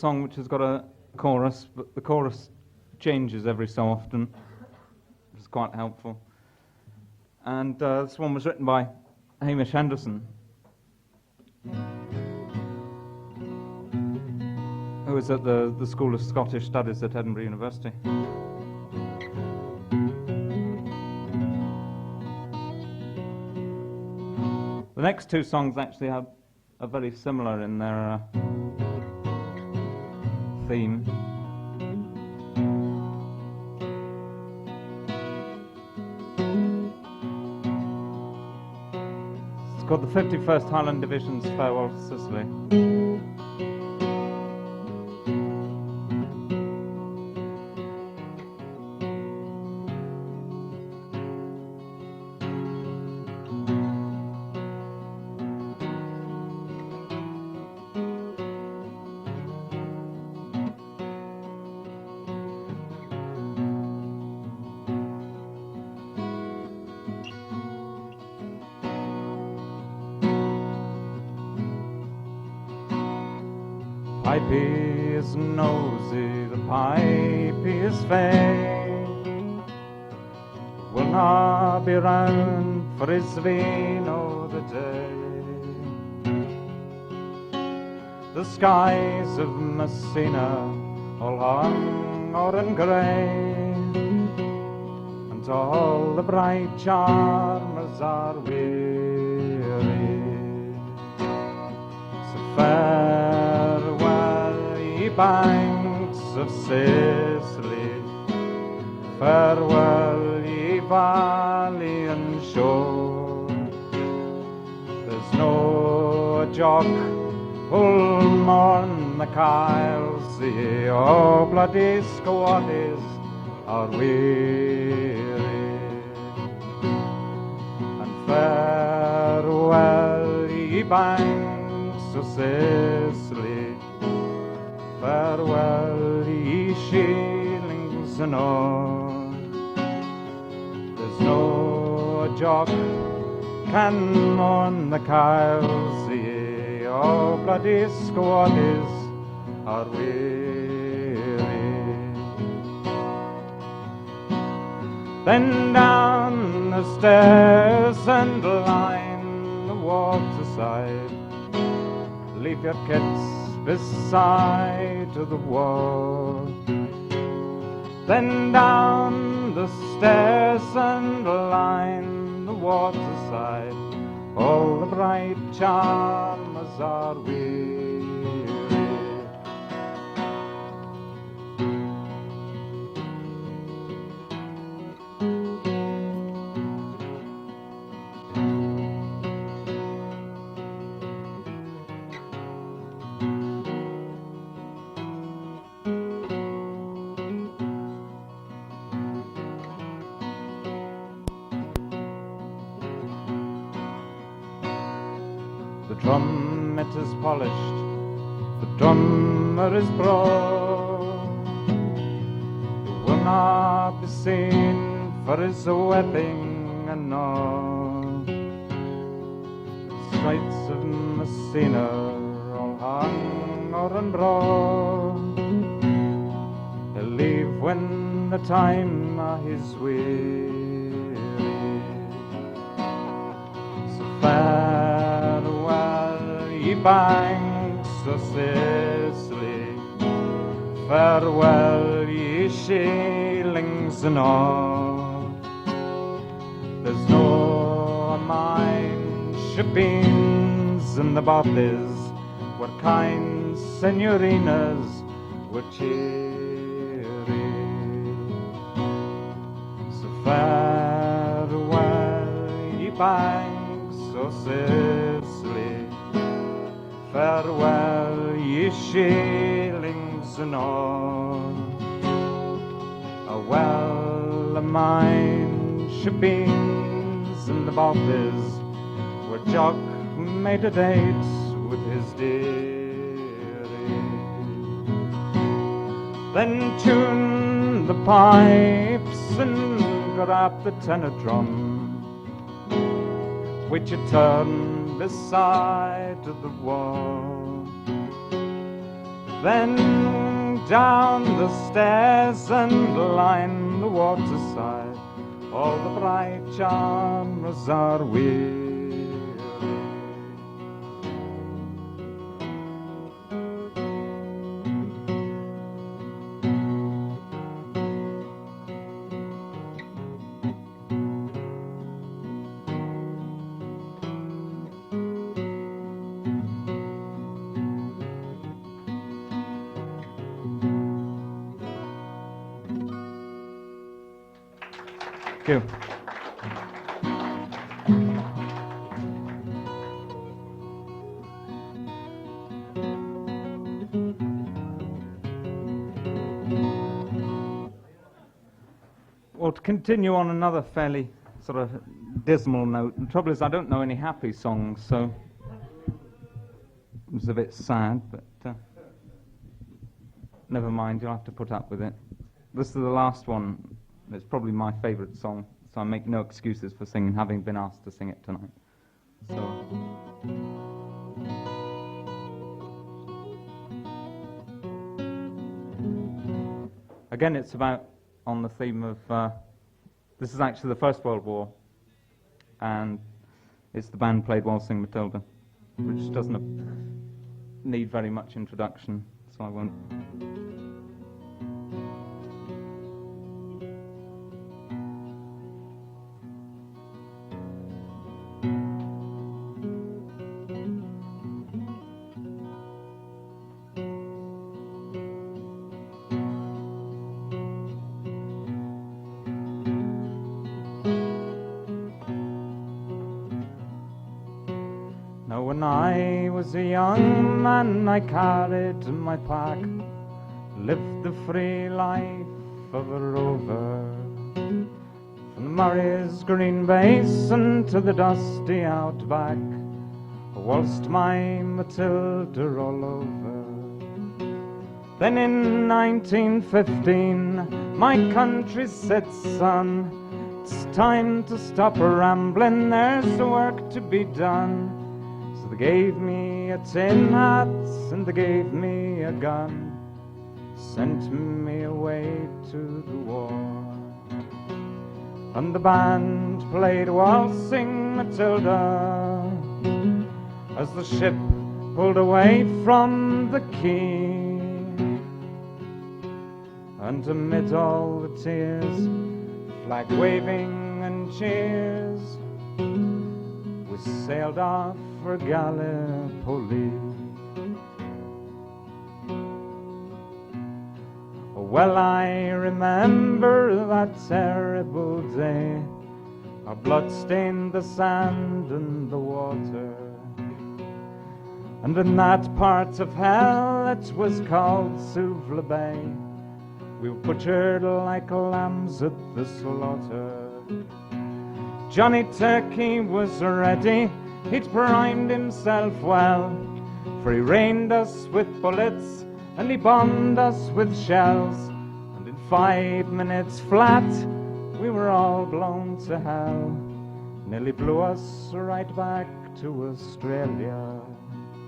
song which has got a chorus, but the chorus changes every so often, which is quite helpful. And this one was written by Hamish Henderson, who was at the School of Scottish Studies at Edinburgh University. The next two songs actually are very similar in their theme. It's called the 51st Highland Division's Farewell to Sicily. Pipey is nosy, the pipey is fair, will not be round for his vino the day. The skies of Messina all hung or in grey, and all the bright charmers are weary. So farewell, ye banks of Sicily, farewell, ye valley and shore. There's no jock who'll mourn the Kyles, ye oh bloody squaddies are weary. And farewell, ye banks of Sicily, farewell, ye shillings and all. There's no jock can mourn the Kyles, ye oh bloody squaddies are weary. Then down the stairs and line the waterside, leave your kits beside the wall. Then down the stairs and line the waterside, all the bright charmers are weary. The trumpet is polished, the drummer is broad. He will not be seen for his weapon and all. The streets of Messina all hung or in broad. He'll leave when the time is weary. So farewell, ye banks of Sicily, farewell, ye shillings and all. There's no mine shippings in the bothies, where kind señorinas were cheery. So farewell, ye banks of Sicily, farewell, ye shillings and all. A well a mine shippings in the bothies, where Jock made a date with his dearie. Then tune the pipes and grab the tenor drum, which you turn beside the wall. Then down the stairs and line the waterside, all the bright charmers are weary. Thank you. Well, to continue on another fairly sort of dismal note, the trouble is I don't know any happy songs, so it's a bit sad, but never mind, you'll have to put up with it. This is the last one. It's probably my favourite song, so I make no excuses for singing, having been asked to sing it tonight. So. Again, it's about on the theme of, this is actually the First World War, and it's the band played Waltzing Matilda, which doesn't need very much introduction, so I won't. When I was a young man, I carried my pack, lived the free life of a rover. From the Murray's green basin to the dusty outback, I waltzed my Matilda all over. Then in 1915, my country said, son, it's time to stop rambling, there's work to be done. So they gave me a tin hat and they gave me a gun, sent me away to the war. And the band played Waltzing Matilda as the ship pulled away from the quay. And amid all the tears, flag waving and cheers, we sailed off for Gallipoli. Well, I remember that terrible day. Our blood stained the sand and the water, and in that part of hell it was called Suvla Bay, we were butchered like lambs at the slaughter. Johnny Turkey was ready, he'd primed himself well, for he rained us with bullets and he bombed us with shells, and in 5 minutes flat we were all blown to hell. Nearly blew us right back to Australia.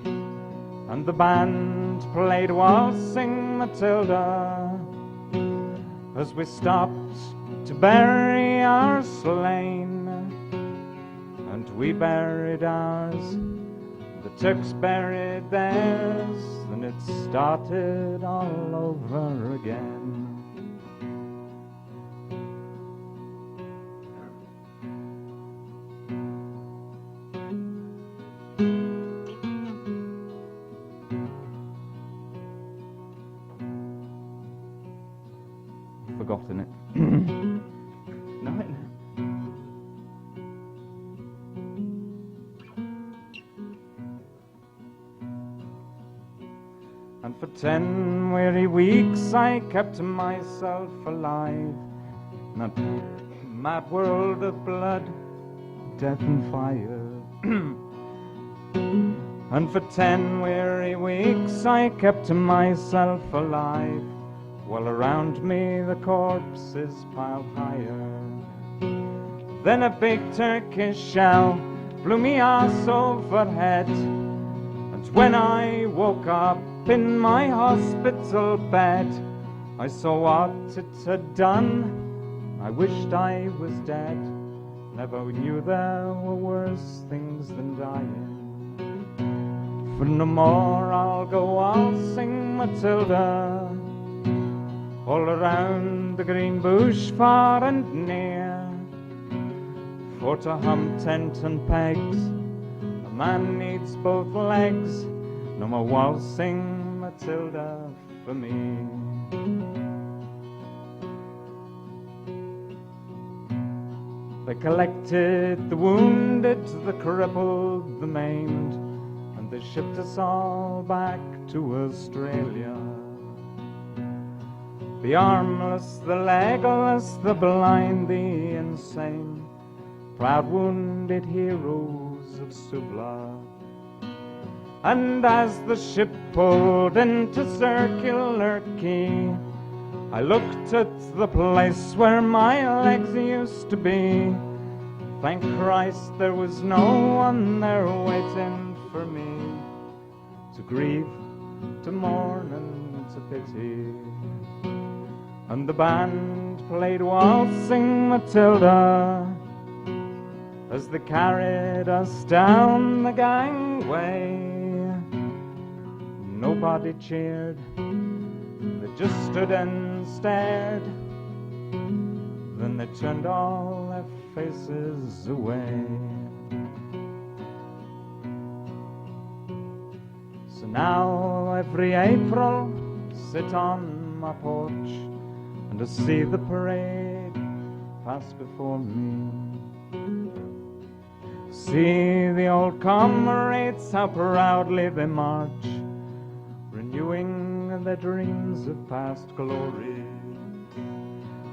And the band played Waltzing Matilda as we stopped to bury our slain. And we buried ours, the Turks buried theirs, and it started all over again. Forgotten it. No, and for 10 weary weeks I kept myself alive in that mad world of blood, death and fire. And for 10 weary weeks I kept myself alive, while around me the corpses piled higher. Then a big Turkish shell blew me ass overhead and When I woke up in my hospital bed, I saw what it had done. I wished I was dead. Never knew there were worse things than dying. For no more I'll go waltzing Matilda all around the green bush far and near. For to hum tent and pegs, a man needs both legs. No more waltzing Matilda for me. They collected the wounded, the crippled, the maimed, and they shipped us all back to Australia. The armless, the legless, the blind, the insane, proud wounded heroes of Suvla. And as the ship pulled into Circular Quay, I looked at the place where my legs used to be. Thank Christ there was no one there waiting for me, to grieve, to mourn and to pity. And the band played Waltzing Matilda as they carried us down the gangway. Nobody cheered, they just stood and stared. Then they turned all their faces away. So now every April sit on my porch and to see the parade pass before me. See the old comrades, how proudly they march, renewing their dreams of past glory.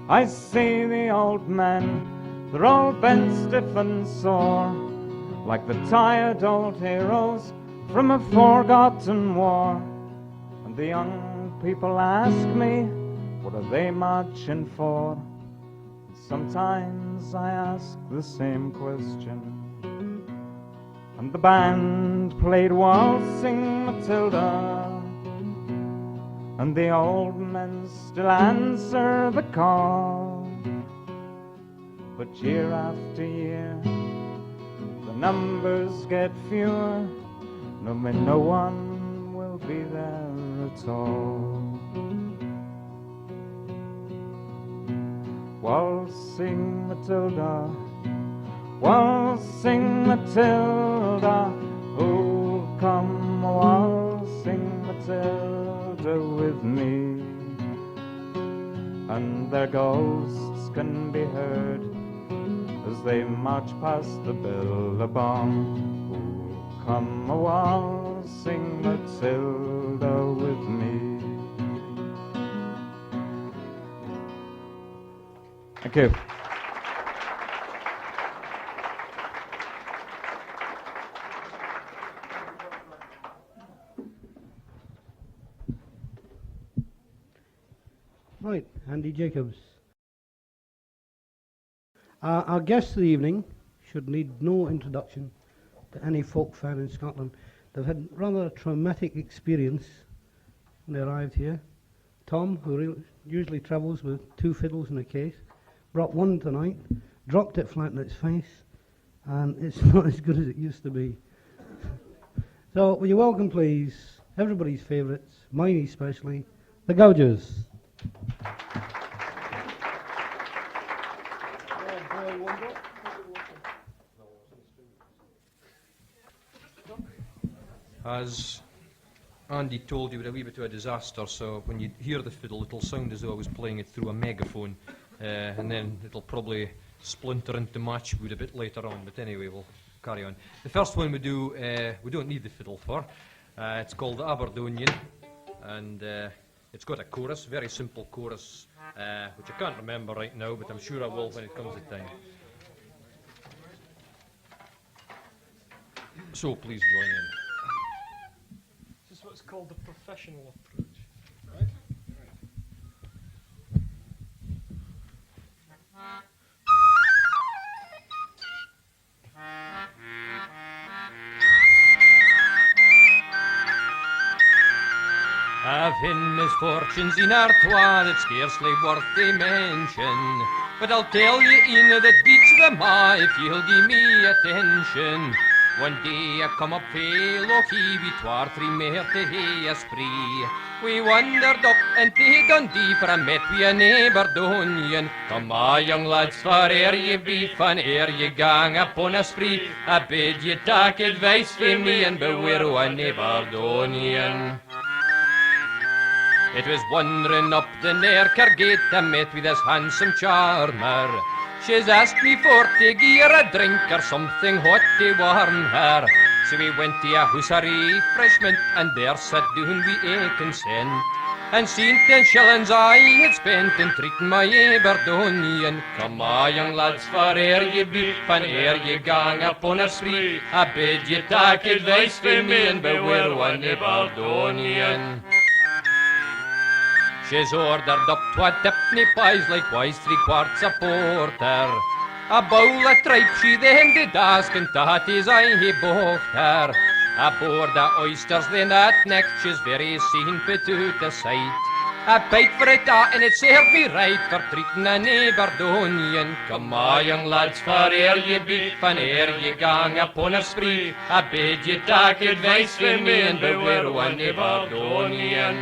I see the old men, they're all bent stiff and sore, like the tired old heroes from a forgotten war. And the young people ask me, what are they marching for? And sometimes I ask the same question. And the band played Waltzing Matilda, and the old men still answer the call. But year after year, the numbers get fewer. No one will be there at all. Waltzing Matilda, waltzing Matilda, oh come waltzing Matilda with me. And their ghosts can be heard as they march past the billabong. Oh come waltzing Matilda with me. Thank you. Right, Andy Jacobs. Our guest of the evening should need no introduction to any folk fan in Scotland. They've had rather a traumatic experience when they arrived here. Tom, who usually travels with 2 fiddles in a case, brought one tonight, dropped it flat in its face, and it's not as good as it used to be. So, will you welcome, please, everybody's favourites, mine especially, the Gougers. As Andy told you, we're a wee bit of a disaster, so when you hear the fiddle, it'll sound as though I was playing it through a megaphone, and then it'll probably splinter into matchwood a bit later on, but anyway, we'll carry on. The first one we do, we don't need the fiddle for. It's called the Aberdonian, and it's got a chorus, very simple chorus, which I can't remember right now, but I'm sure I will when it comes to time. So please join in. This is what's called the professional approach, right? Having misfortunes in our twa that's scarcely worth a mention. But I'll tell you in that beats them all if you'll give me attention. One day I come up fae Lochie with 2 or 3 mare to hae a spree. We wandered up and to Dundee for a met wi' a neighbour Donian. Come on, young lads, for ere ye beef and ere ye gang upon a spree, I bid ye take advice from me and beware o' a neighbour Donian. It was wandering up the Nairker gate I met with this handsome charmer. She's asked me for to gie her a drink or something hot to warm her. So we went to a house of refreshment and there sat down with a consent. And seen 10 shillings I had spent in treating my Aberdonian. Come on, young lads, for ere ye beef and ere ye gang upon a spree, I bid ye take advice from me and beware o' an Aberdonian. She's ordered up 2 tipney pies, likewise 3 quarts of porter. A bowl of tripe she then did ask, and tatties I he both her. A board of oysters then at next, she's very seen put out of sight. I paid for it and it served me right for treating an Aberdonian. Come on, young lads, for ere ye beef and ere ye gang upon a spree, I bid ye take advice from me and beware o' an Aberdonian.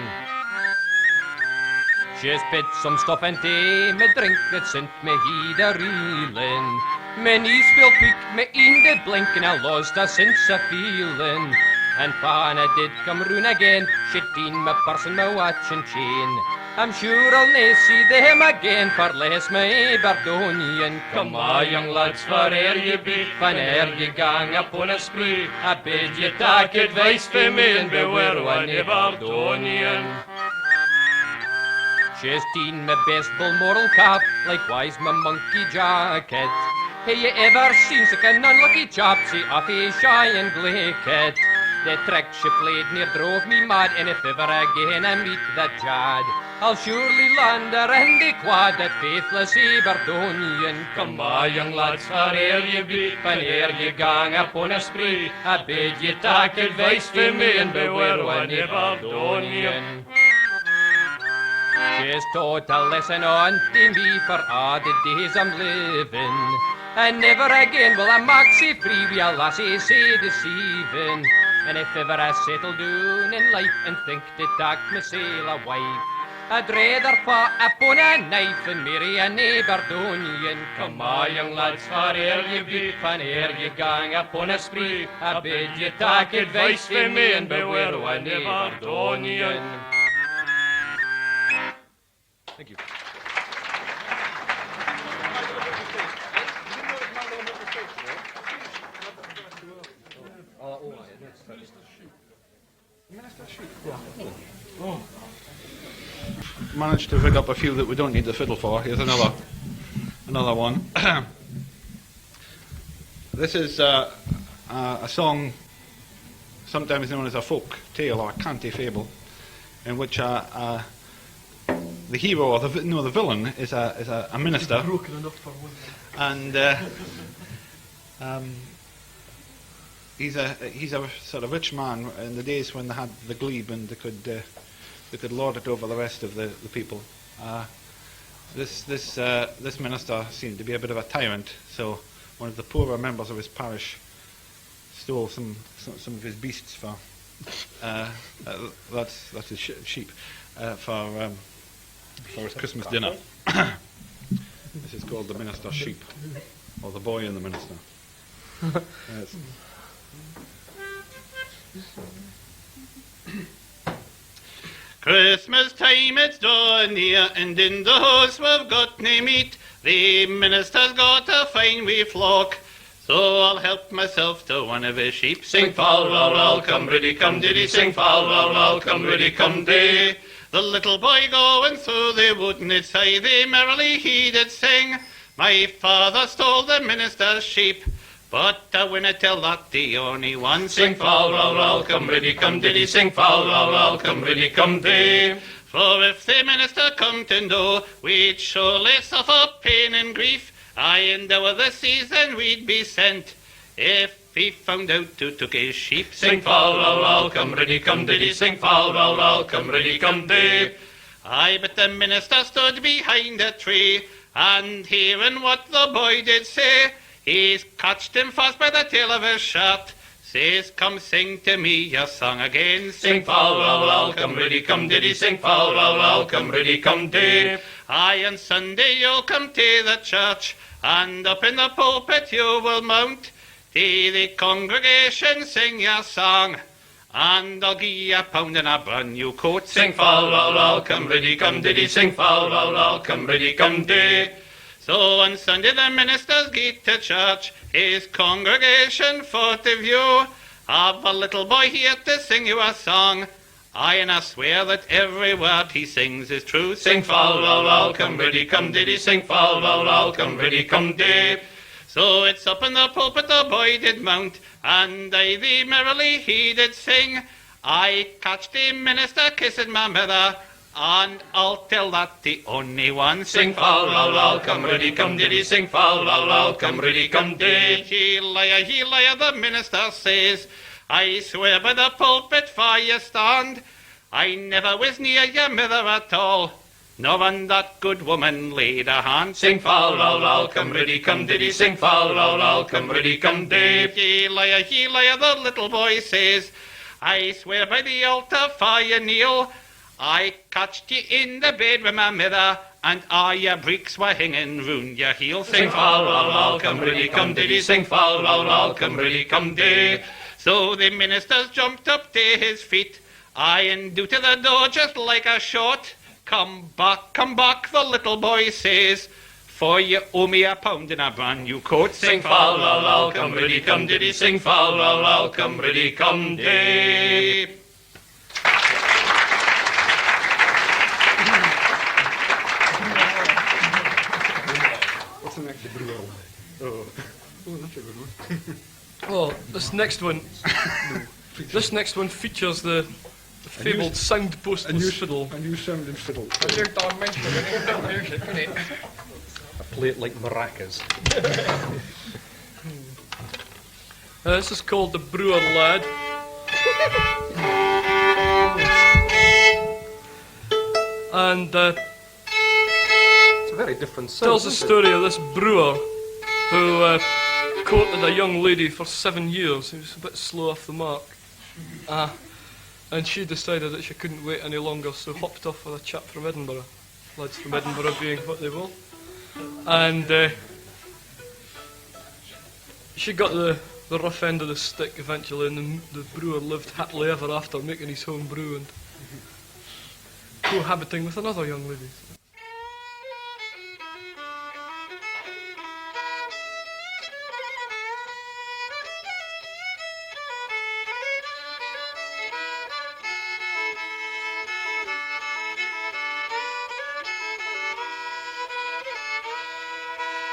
She's put some stuff into me drink that sent me heed a reeling. My knees feel quick, me een did blink, and I lost a sense of feeling. And when I did come round again, she'd been my purse and my watch and chain. I'm sure I'll nae see them again, for less my Aberdonian. Come on, young lads, for ere ye beef and ere ye gang upon a spree, I bid ye take advice from me and beware o' an Aberdonian. She's seen my best Balmoral cap, likewise my monkey jacket. Hae ye ever seen such an unlucky chapsy off a shy and glaket? The trick she played near drove me mad, and if ever again I meet that Jad, I'll surely land her in the quad, that faithless Aberdonian. Come on, young lads, for ere ye beef and ere ye gang upon a spree, I bid ye take advice from me and beware o' an Aberdonian. She's taught a lesson on to me for all the days I'm living, and never again will I maxi free wi' a lassie say deceiving. And if ever I settle down in life and think to take mysel a wife, I'd rather fall upon a knife and marry an Aberdonian. Come on, young lads, for ere ye beef and ere ye gang upon a spree, I bid ye take advice from me and beware o' an Aberdonian. Thank you. Managed to rig up a few that we don't need the fiddle for. Here's another one. This is a song sometimes known as a folk tale or a canty fable, in which the hero or the villain is a minister, Broken enough for one. and he's a sort of rich man in the days when they had the glebe and they could lord it over the rest of the people. This minister seemed to be a bit of a tyrant, so one of the poorer members of his parish stole some of his beasts for that's his sheep for his Christmas dinner. This is called the minister's sheep, or the boy and the minister. Yes. Christmas time it's drawing near, and in the house we've got nae meat. The minister's got a fine wee flock, so I'll help myself to one of his sheep. Sing fal lal lal, come riddy come diddy, sing fal lal lal, come riddy come day. The little boy going through the wood, and it's high they merrily he did sing. My father stole the minister's sheep, but I winna tell that the only one. Sing fal lal lal, come riddy come diddy, sing fal lal lal, come riddy come day. For if the minister come to know, we'd surely suffer pain and grief. Aye, and over the season we'd be sent. If he found out who took his sheep. Sing fal lal lal, come riddy, come diddy, sing fal lal lal, come riddy, come dee. Aye, but the minister stood behind a tree, and hearing what the boy did say, he's catched him fast by the tail of his shirt. Says, come sing to me your song again. Sing fal lal lal, come riddy, come diddy, sing fal lal lal, come riddy, come dee. Aye, on Sunday you'll come to the church, and up in the pulpit you will mount. To the congregation sing your song, and I'll give you £1 and a brand new coat. Sing fal lal lal, come riddy, come diddy, sing fal lal lal, come riddy, come dee. So on Sunday the ministers get to church, his congregation for to view. Have a little boy here to sing you a song. Aye, and I swear that every word he sings is true. Sing fal lal lal, come riddy, come diddy, sing fal lal lal, come riddy, come dee. So it's up in the pulpit the boy did mount, and aye thee merrily he did sing. I catched the minister kissing my mother, and I'll tell that the only one. Sing fal lal lal, come riddy, come diddy, sing fal lal lal, come riddy, come dee. He liar, the minister says, I swear by the pulpit for you stand, I never was near your mother at all, nor when that good woman laid her hand. Sing fal lal lal, come riddy, come diddy, sing fal lal lal, come riddy, come dee. He liar, the little boy says, I swear by the altar for you kneel, I catched you in the bed with my mother, and all your breeks were hanging round your heel. Sing fal lal lal, come riddy, come diddy, sing fal lal lal, come riddy, come dee. So the ministers jumped up to his feet, aye, and do to the door just like a shot. Come back, the little boy says, for you owe me £1 and a brand new coat. Sing fal lal lal, come riddy, come diddy, sing fal lal lal, come riddy, come dee. What's the next one? Oh, that's a good one. Well, this next one features the fabled sound-postless fiddle. A new sound and fiddle. I play it like maracas. This is called the Brewer Lad. And It's a very different sound. tells the story of this brewer who courted a young lady for 7 years. He was a bit slow off the mark. And she decided that she couldn't wait any longer, so hopped off with a chap from Edinburgh. Lads from Edinburgh being what they will. And she got the rough end of the stick eventually, and the brewer lived happily ever after, making his home brew and cohabiting with another young lady.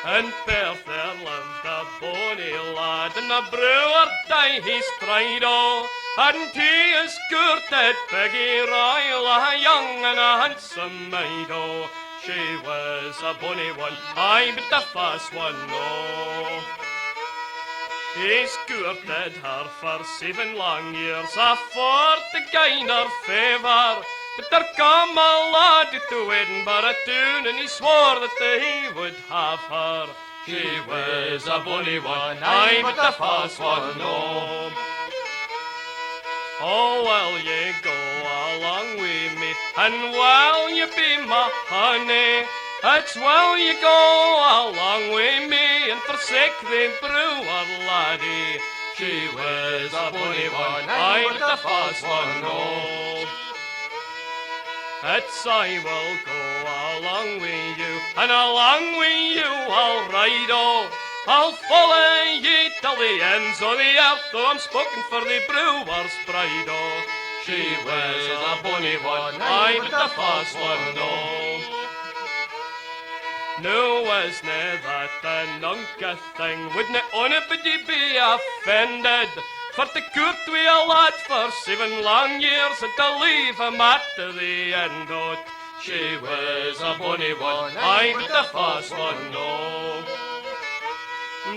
In Perth there lived a bonny lad, and the brewer died his pride, oh, and he is courted Peggy Ryle, a young and a handsome maid, oh. She was a bonny one, aye, but a fast one, oh. He's courted her for 7 long years, for to gain her favour. But there come a lad to Edinburgh town, and he swore that he would have her. She was a bonny one, aye, but a fast one, no. Oh, will ye go along with me, and will you be my honey? It's will you go along with me, and forsake the brewer laddie? She was a bonny one, aye, but a fast one, no. It's I will go along with you, and along with you I'll ride, oh. I'll follow ye till the ends of the earth, though I'm spoken for the brewer's bride, oh. She was a bonny one, aye, but a fast one, no. No wasna that a nunca thing, wouldna onybody be offended, for to court wi a lad for 7 long years, and to leave him at the end o't. She was a bonny one, aye, but a fast one, no.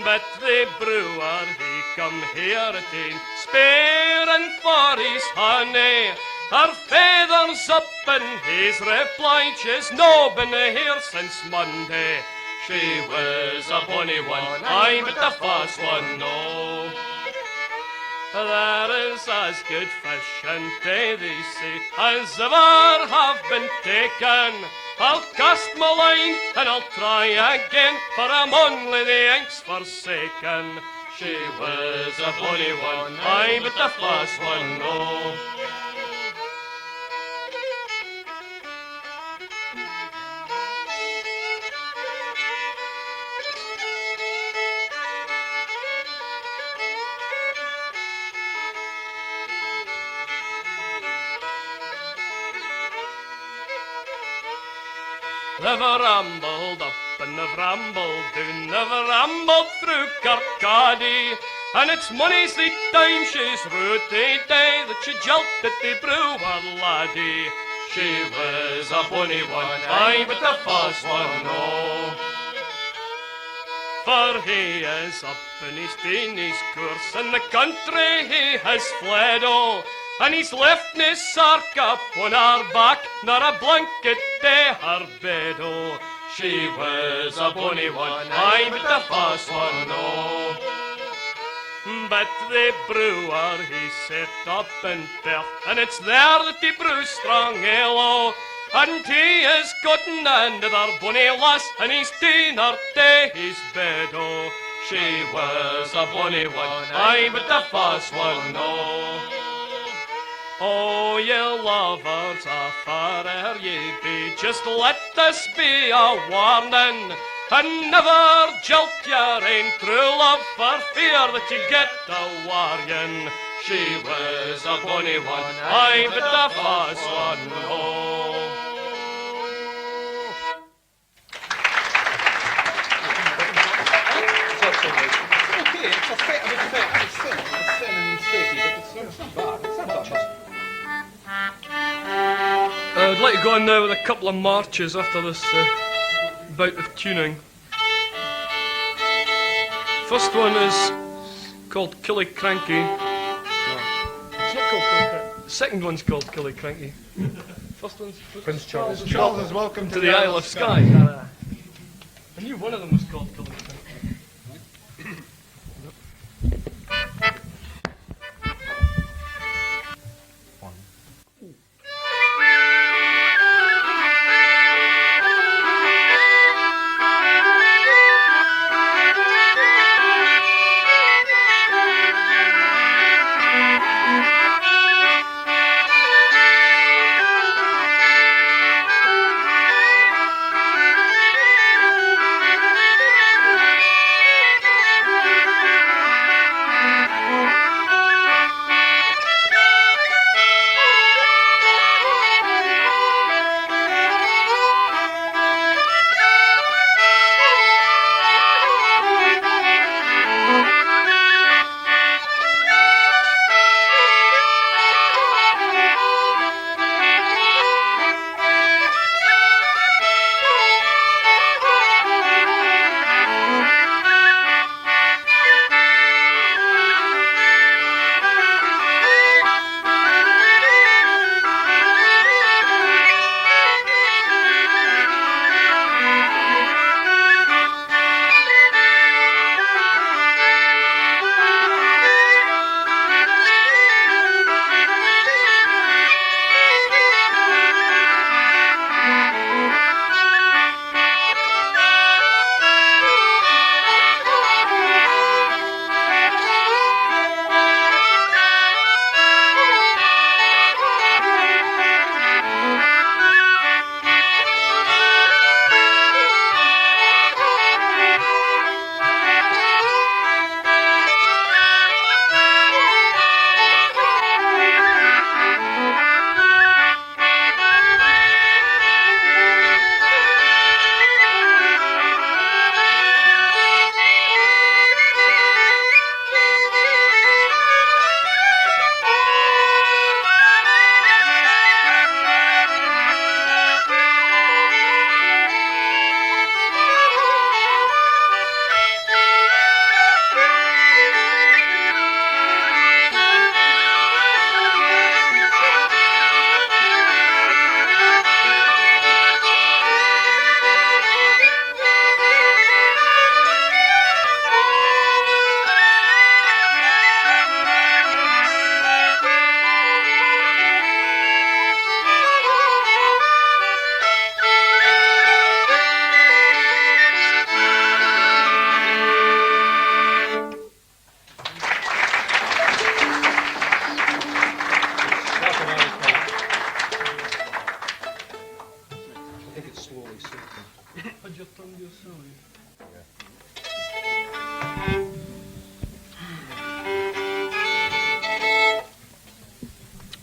But the brewer, he come here again, sparing for his honey. Her feathers up and his reply, she's no been here since Monday. She was a bonny one, aye, but the fast one, no. There is as good fish and day, they say, as ever have been taken. I'll cast my line and I'll try again, for I'm only the Inks forsaken. She was a bonny one, aye, but the fast one, no. They've rambled up and they've rambled down, they've rambled through Kirkcaldy, and it's mony's the time she's rooted day that she jilted the brewer laddie. She was a bonny one, aye, but the fast one, no. For he is up and he's been his course, and the country he has fled, oh. And he's left nae sark upon her back, nor a blanket to her bed, oh. She was a bonny one, aye, but the fast one, no. But the brewer, he set up in Perth, and it's there that he brews strong ale, oh. And he is gotten another bonny lass, and he's ta'en her to his bed, oh. She was a bonny one, aye, but the fast one, no. Oh, ye lovers, afar ye be, just let this be a warning, and never jilt your ain true love for fear that you get a warning. She was a bonny one, aye, but the fast one, no. Okay, it's a thin and shaky, but it's not bad. It's not that bad. I'd like to go on now with a couple of marches after this bout of tuning. First one is called Killycranky. It's not called Killycranky. Second one's called Killycranky. First one's Prince Charles. Charles is welcome to the Isle of Skye. I knew one of them was called Killycranky.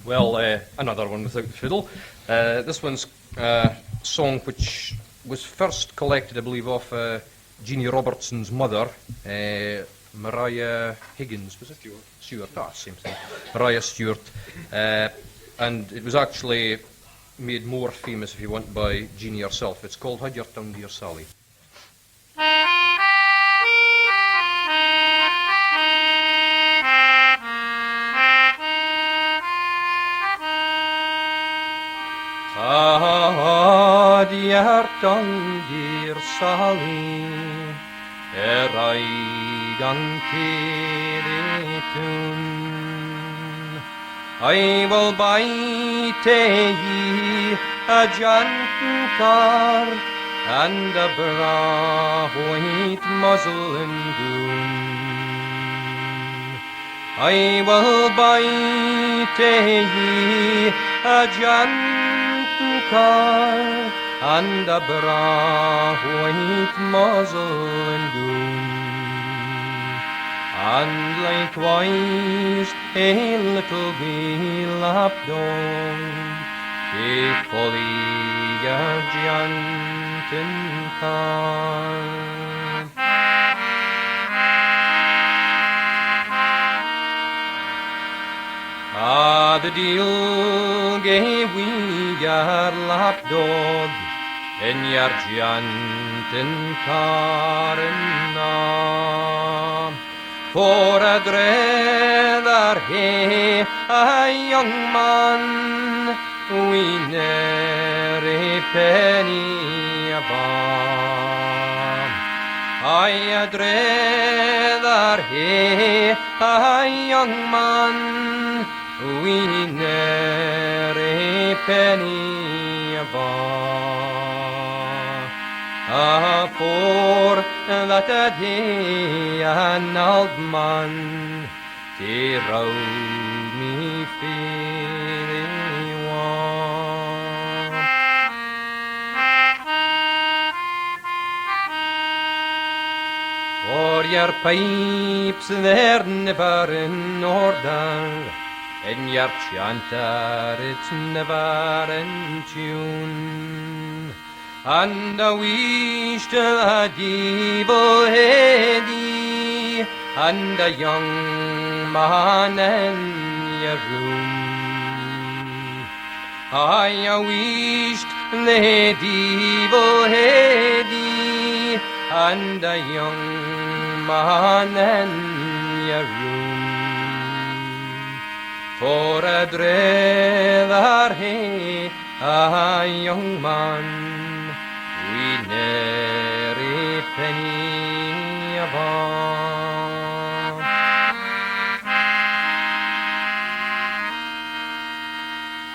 Well, another one without fiddle. This one's a song which was first collected, I believe, off Jeannie Robertson's mother, Mariah Higgins, was it? Stewart, same thing. Mariah Stewart. And it was actually made more famous, if you want, by Jeannie herself. It's called Had Your Tongue, Dear Sally. Had your tongue, dear Sally, I gang tune. I will bite ye a jantin car and a bra white muslin goon. I will bite ye a jantin car and a bra white muslin goon. And likewise a little wee lapdog, a fully jantin car. The deal gave we your lapdog in your jantin car. For a dreadar he a young man, we ne'er a penny above. I a dreadar he a young man, we ne'er a penny above. For that a day an old man they rode me fairly warm. For your pipes they're never in order, and your chanter it's never in tune. And I wished a devil heady and a young man in your room. I wished the devil heady and a young man in your room. For a dreadar he a young man, we ne'er a penny above.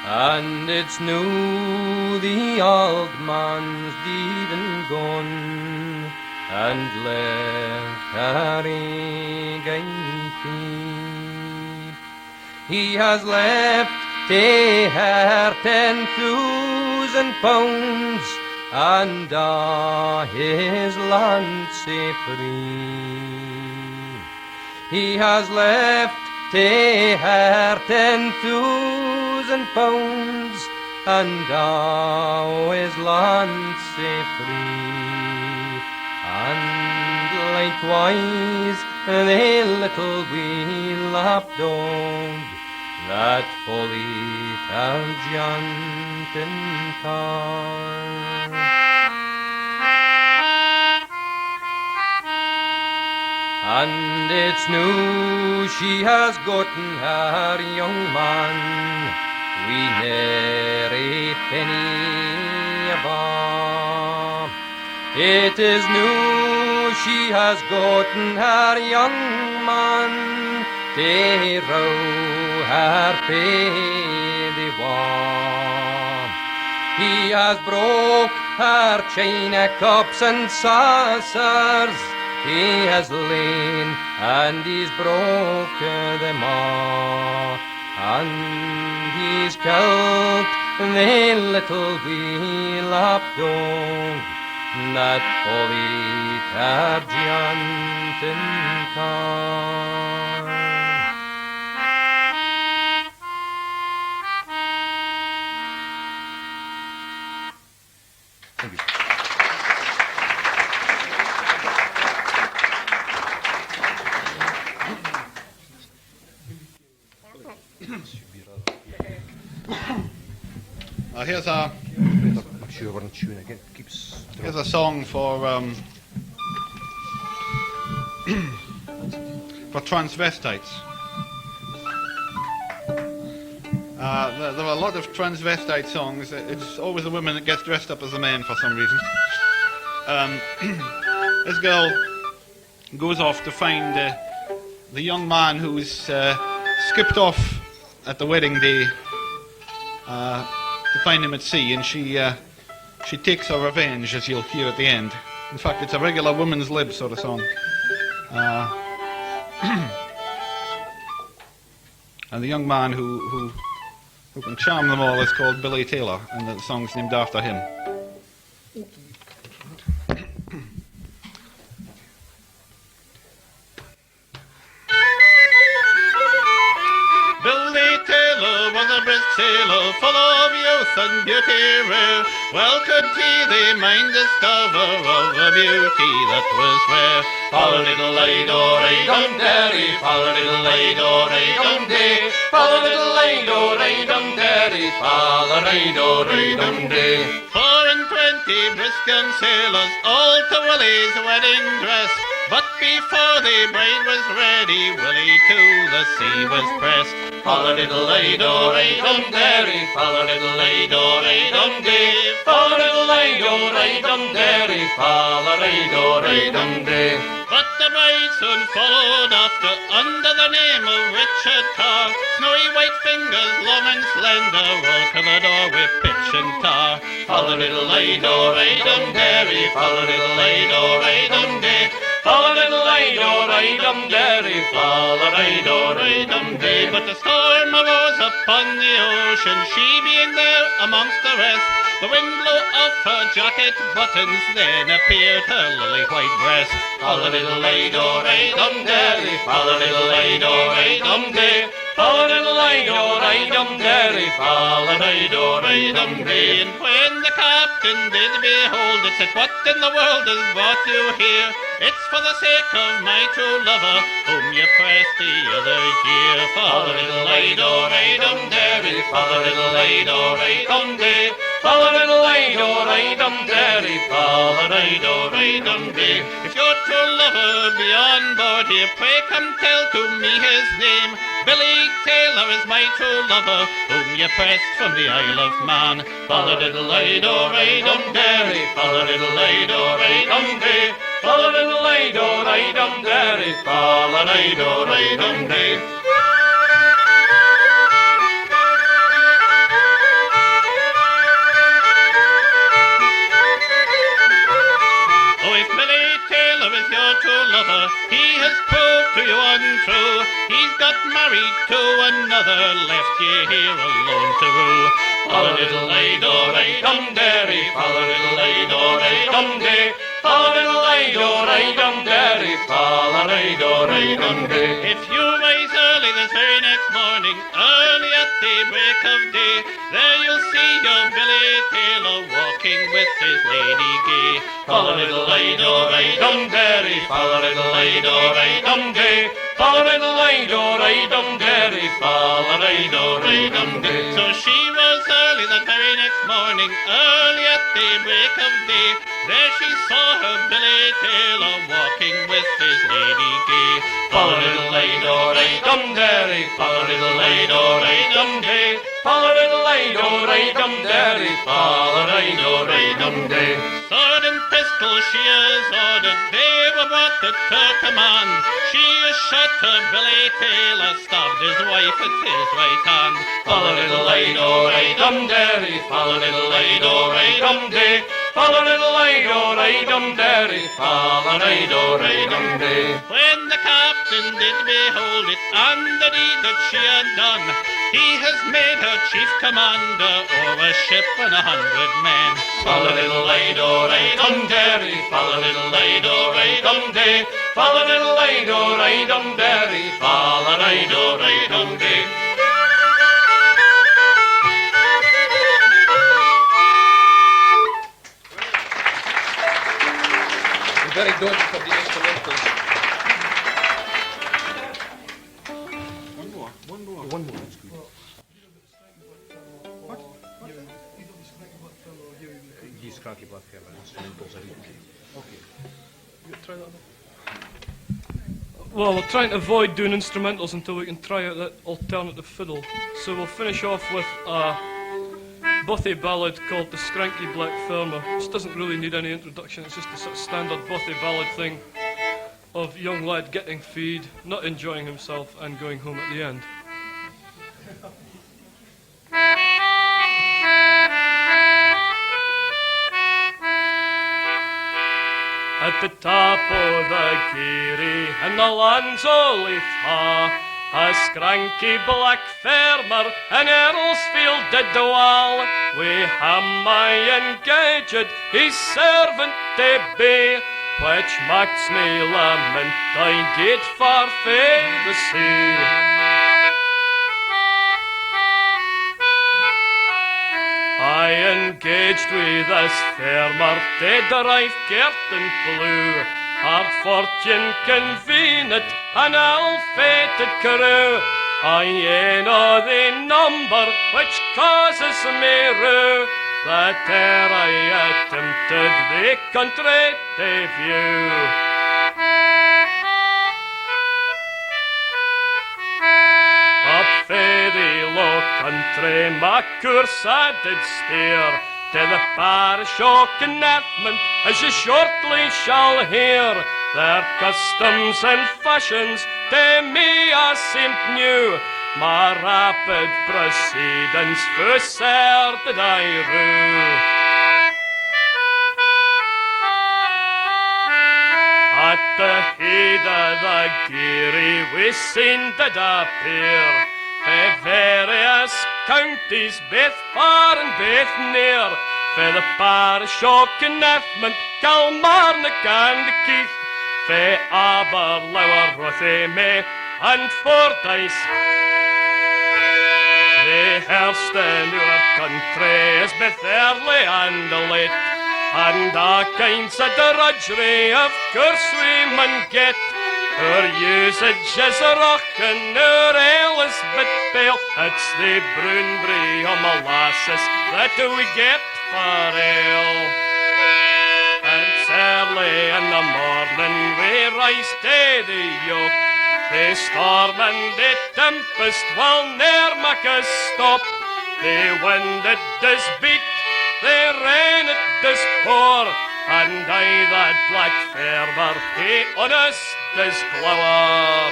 And it's new the old man's deed and gone, and left Harry Gaifi. He has left to her 10,000 pounds, and his land safe free. He has left to her 10,000 pounds, and his land safe free. And likewise the little wee lapdog that fully jantin car. And it's new she has gotten her young man, we ne'er a penny above. It is new she has gotten her young man, to row her fairly warm. He has broke her china cups and saucers, he has lain and he's broke them all, and he's killed the little wee lapdog that fully jantin car. Thank you. Here's a I'm sure we're in tune again. Keeps. here's a song for transvestites. There are a lot of transvestite songs. It's always the woman that gets dressed up as a man for some reason. This girl goes off to find the young man who's skipped off at the wedding day to find him at sea, and she takes her revenge, as you'll hear at the end. In fact, it's a regular woman's lib sort of song. And the young man who can charm them all is called Billy Taylor, and the song's named after him. Billy Taylor was a brisk sailor, full of youth and beauty rare. Well could he the mind discover of the beauty that was rare. Fall a little lay-do-ray-dum-derry, fall a little lay-do-ray-dum-day, fall a little lay-do-ray-dum-derry, fall a lay-do-ray-dum-day. 24 brisk young sailors, all to Willie's wedding dress. But before the bride was ready, Willie to the sea was pressed. Fall a little lay-do-ray-dum-derry, fall a little lay-do-ray-dum-day, fall a little lay-do-ray-dum-derry, fall a lay-do-ray-dum-day. But the bride soon followed after, under the name of Richard Carr. Snowy white fingers, long and slender, all covered o'er with pitch and tar. Fall a little lay-do-ray-dum-derry, fall a little lay-do-ray-dum-day, fall a little lay-do-ray-dum-derry, fall a lay-do-ray-dum-day. But the storm arose upon the ocean, she being there amongst the rest. The wind blew off her jacket buttons, then appeared her lily white breast. Fall a little lay-do-ray-dum-derry, fall a little lay-do-ray-dum-day, fall a little lay-do-ray-dum-derry, fall a lay-do-ray-dum-day. And when the captain did behold it, said, "What in the world has brought you here?" "It's for the sake of my true lover, whom you pressed the other year." Fall a little lay-do-ray-dum-derry, fall a little lay-do-ray-dum-day, fall a little lay-do-ray-dum-derry, fall a lay-do-ray-dum-day. If your true lover be on board here, pray come tell to me his name. Billy Taylor is my true lover, whom you pressed from the Isle of Man. Fall a little lay-do-ray-dum-derry, fall a little lay-do-ray-dum-day, fall a little lay-do-ray-dum-derry, fall a lay-do-ray-dum-day. Oh, if Billy Taylor is your true lover, he has proved to you untrue. He's got married to another, left you here alone to rue. Fall a little lay-do-ray-dum-derry, fall a little lay-do-ray-dum-day, fall a little lay-do-ray-dum-derry, fall a lay-do-ray-dum-day. If you rise early this very next morning, early at the break of day, there you'll see your Billy Taylor walking with his lady gay. Fall a little lay-do-ray-dum-derry, fall a little lay-do-ray-dum-day, fall a little lay-do-ray-dum-derry, fall a lay-do-ray-dum-day. So she was early the very next morning, early at the break of day. There she saw her Billy Taylor walking with his lady gay. Fall a little lay-do-ray-dum-derry, fall a little lay-do-ray-dum-day, fall a little lay-do-ray-dum-derry, fall a lay-do-ray-dum-day. Sword and pistol she is ordered, they were brought at her command. She has shot her Billy Taylor, stabbed his wife at his right hand. Fall a little lay-do-ray-dum-derry, fall a little lay-do-ray-dum-day, fall a little lay-do-ray-dum-derry, fall a lay-do-ray-dum-day. When the captain did behold it, and the deed that she had done, he has made her chief commander over a ship and 100 men. Fall a little lay-do-ray-dum-derry, fall a little lay-do-ray-dum-day, fall a little lay-do-ray-dum-derry, fall a lay-do-ray-dum-day. don't for the instrumentals. One more, that's good. What? These cracky black hair instrumentals, I think. Okay. You try that. Well, we're trying to avoid doing instrumentals until we can try out that alternative fiddle. So we'll finish off with a bothy ballad called The Skranky Black Farmer. This doesn't really need any introduction, it's just a sort of standard bothy ballad thing of young lad getting feed, not enjoying himself and going home at the end. At the top of the Geary and the land's only far, a skranky black farmer in Earlsfield did dwell. We him I engaged his servant to be, which makes me lament I did far fae the sea. I engaged with this farmer to drive curtain blue, hard fortune convenient and ill-fated crew. I know the number which causes me rue, that ere I attempted the country to view. Up fae the low country my course I did steer, to the parish o' Knapman, as you shortly shall hear. Their customs and fashions to me are seemed new, my rapid proceedings full sair did I rue. At the head of the Geary we seen did appear, fae various counties, both far and both near, fae the parish o' Knapman, Kilmarnock and Keith, fae Aberlour, Rotherham and Fordyce. The hearst in our country is both early and late, and a kinds of drudgery of course we mun get. Our usage is rockin', our ale is bit pale, it's the brown brie o' molasses that we get for ale. It's early in the morning we rise to the yoke, the storm and the tempest will ne'er make us stop. The wind it does beat, the rain it does pour, and I that black farmer, he honest does glower.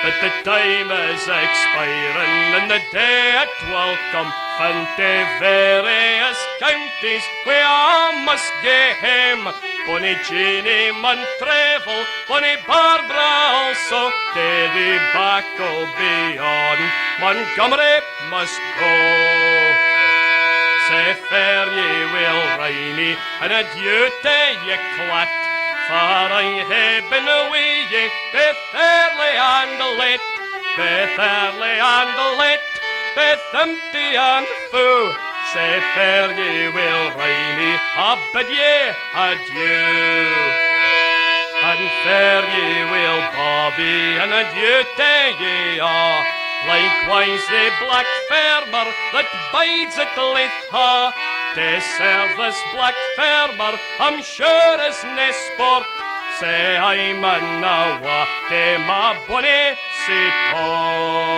But the time is expiring and the day it will come, and to various counties we all must get home. Bonnie Jeannie mun travel, Bonnie Barbara also, to the back o' beyond Montgomery must go. Say fare ye well, Riney, and adieu to ye clat, for I hae been away ye both early and late, both early and late, both empty and full. Say fare ye well, Riney, I bid ye adieu. And fare ye well, Bobby, and adieu to ye all. Likewise the black farmer that bides at Leitha, to serve this black farmer I'm sure is nae sport. Say I'm an awa to my bonny support.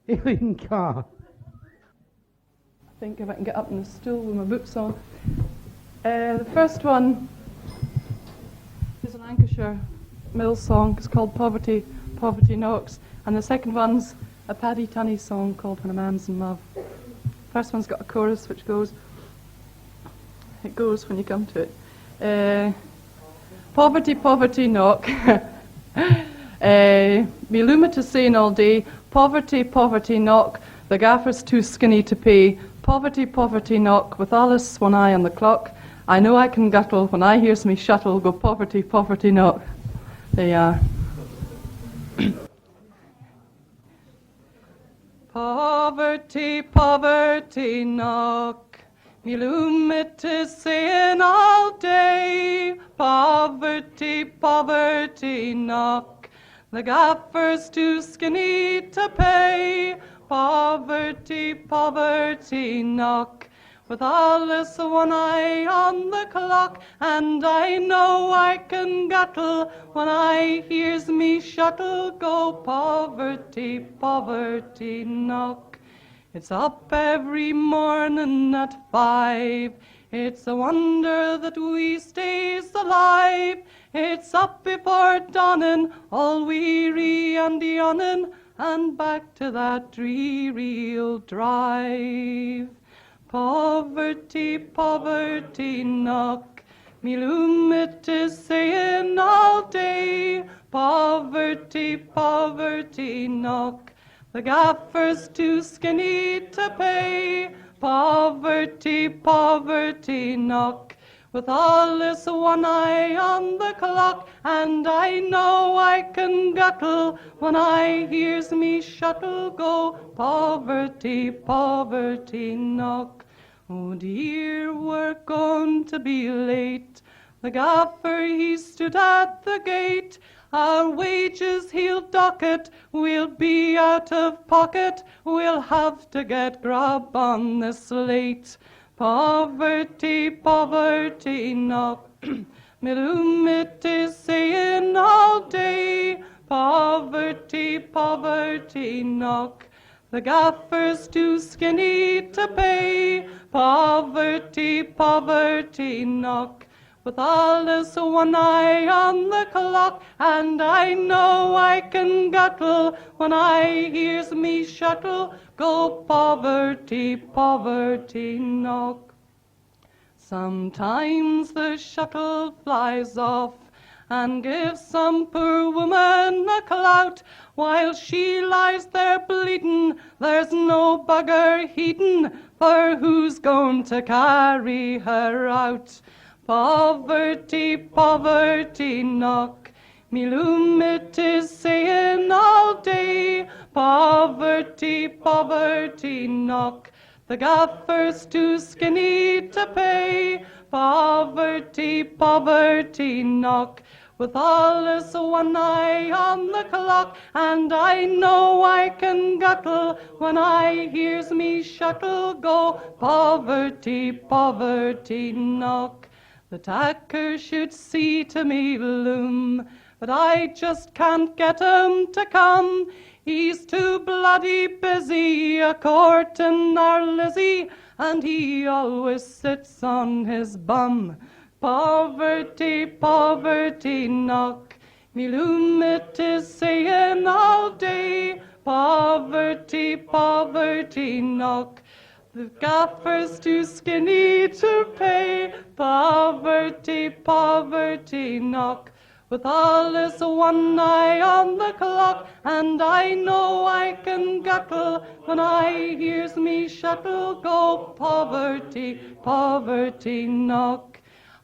Alien car. I think if I can get up on the stool with my boots on. The first one is a Lancashire mill song. It's called Poverty, Poverty Knocks. And the second one's a Paddy Tunney song called When a Man's in Love. First one's got a chorus which goes, it goes when you come to it. Poverty, poverty knock. Me luma to saying all day, poverty, poverty knock, the gaffer's too skinny to pay. Poverty, poverty knock, with Alice one eye on the clock, I know I can guttle when I hears me shuttle go poverty, poverty knock. There you are. Poverty, poverty knock, me loom it is saying all day. Poverty, poverty knock, the gaffer's too skinny to pay. Poverty, poverty knock, with all this one eye on the clock, and I know I can guttle when I hears me shuttle go poverty, poverty knock. It's up every morning at 5. It's a wonder that we stays alive. It's up before dawning, all weary and yawning, and back to that dreary old drive. Poverty, poverty knock, me loom it is saying all day. Poverty, poverty knock, the gaffer's too skinny to pay. Poverty, poverty knock, with all this one eye on the clock, and I know I can guttle when I hears me shuttle go poverty, poverty knock. Oh dear, we're going to be late. The gaffer, he stood at the gate. Our wages he'll docket, we'll be out of pocket. We'll have to get grub on this slate. Poverty, poverty knock, me loom it is saying all day. Poverty, poverty knock, the gaffer's too skinny to pay. Poverty, poverty knock, with all this one eye on the clock, and I know I can guttle when I hears me shuttle go poverty, poverty knock. Sometimes the shuttle flies off and gives some poor woman a clout. While she lies there bleeding, there's no bugger heeding, for who's going to carry her out? Poverty, poverty knock, me loom it is saying all day. Poverty, poverty knock, the gaffer's too skinny to pay. Poverty, poverty knock, with all this one eye on the clock, and I know I can guttle when I hears me shuttle go poverty, poverty knock. The tacker should see to me loom, but I just can't get him to come. He's too bloody busy a-courting our Lizzie, and he always sits on his bum. Poverty, poverty knock, me loom it is saying all day. Poverty, poverty knock, the gaffer's too skinny to pay. Poverty, poverty knock, with all this one eye on the clock, and I know I can guttle when I hears me shuttle go poverty, poverty knock.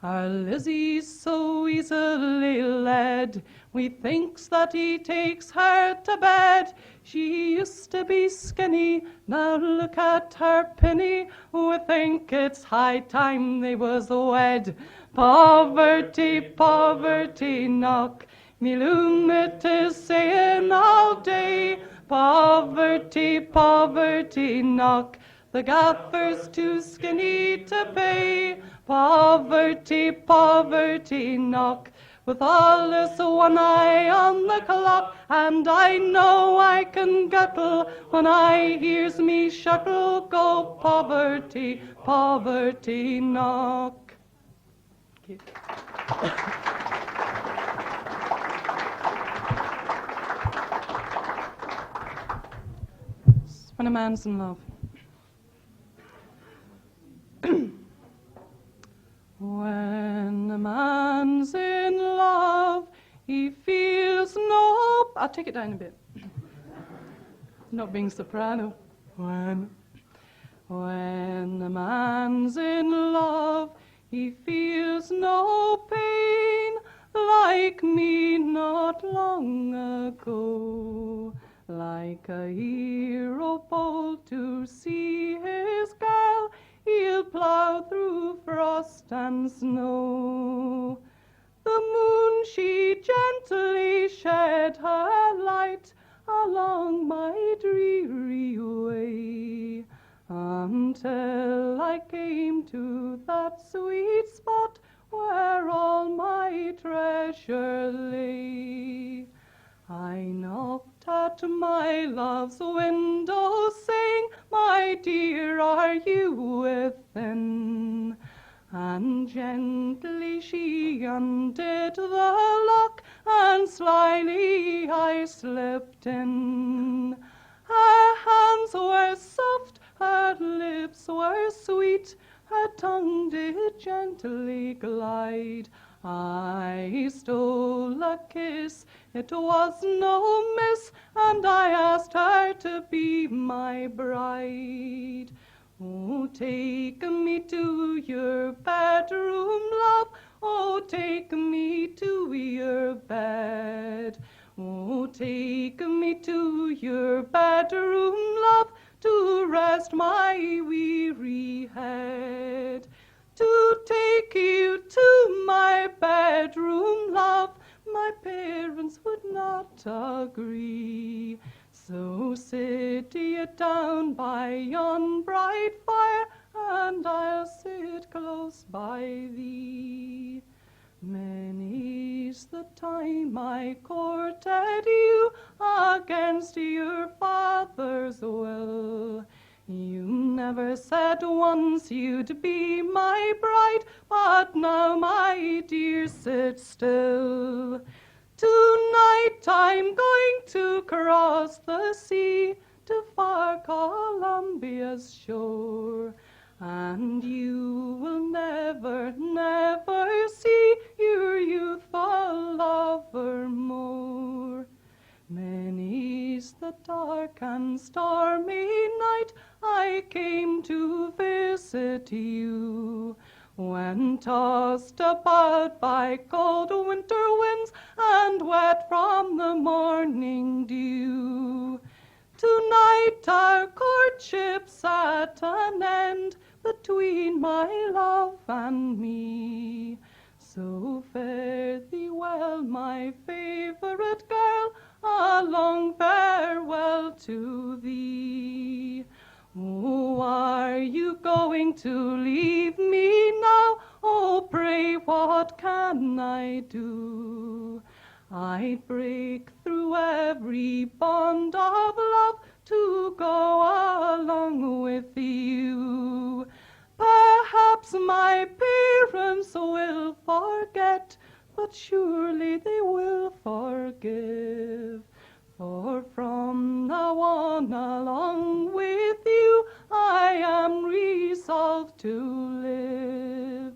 Our Lizzie's so easily led, we thinks that he takes her to bed. She used to be skinny, now look at her pinny. We think it's high time they was wed. Poverty, poverty knock, me loom it is saying all day. Poverty, poverty knock, the gaffer's too skinny to pay. Poverty, poverty knock, with all this one eye on the clock, and I know I can guttle when I hears me shuttle go poverty, poverty knock. Thank you. When a man's in love. When a man's in love, he feels no hope. I'll take it down a bit. Not being soprano. When a man's in love, He feels no pain like me not long ago, like a hero bold to see his girl, he'll plough through frost and snow. The moon she gently shed her light along my dreary way, until I came to that sweet spot where all my treasure lay. I knocked at my love's window, saying, "My dear, are you within?" And gently she undid the lock, and slyly I slipped in. Her hands were soft, her lips were sweet, her tongue did gently glide. I stole a kiss, it was no miss, and I asked her to be my bride. Oh, take me to your bedroom, love, oh, take me to your bed. Oh, take me to your bedroom, love, to rest my weary head. To take you to my bedroom, love, my parents would not agree. So sit ye down by yon bright fire, and I'll sit close by thee. Many's the time I courted you against your father's will. You never said once you'd be my bride, but now, my dear, sit still. Tonight I'm going to cross the sea to far Columbia's shore, and you will never, never see your youthful lover more. Many's the dark and stormy night I came to visit you, when tossed about by cold winter winds and wet from the morning dew. Tonight our courtship's at an end between my love and me. So fare thee well, my favourite girl, a long farewell to thee. Oh, are you going to leave me now? Oh, pray, what can I do? I'd break through every bond of love to go along with you. Perhaps my parents will forget, but surely they will forgive. For from now on along with you I am resolved to live.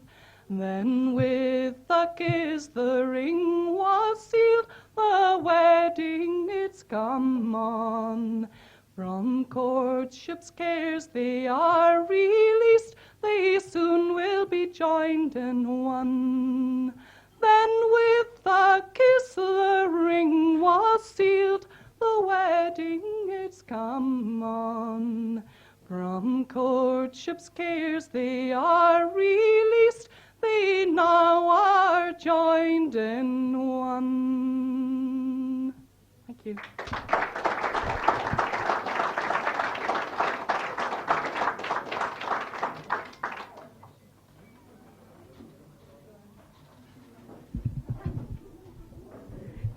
Then with a kiss the ring was sealed, the wedding it's come on. From courtship's cares they are released, they soon will be joined in one. Then with a kiss the ring was sealed, the wedding it's come on. From courtship's cares they are released, they now are joined in one. Thank you.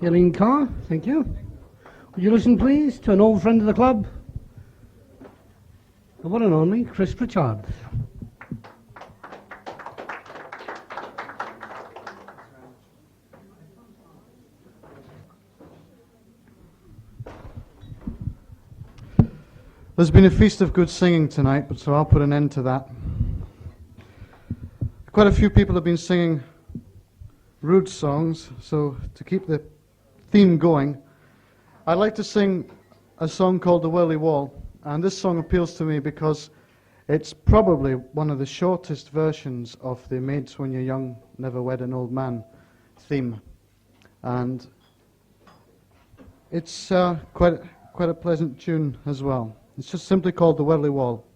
Eileen Carr, thank you. Would you listen, please, to an old friend of the club, the one and only Chris Pritchard. There's been a feast of good singing tonight, but so I'll put an end to that. Quite a few people have been singing rude songs, so to keep the theme going, I'd like to sing a song called The Welly Wall, and this song appeals to me because It's probably one of the shortest versions of the Maids When You're Young, Never Wed an Old Man theme. And it's quite a pleasant tune as well. It's just simply called The Whirly Wall.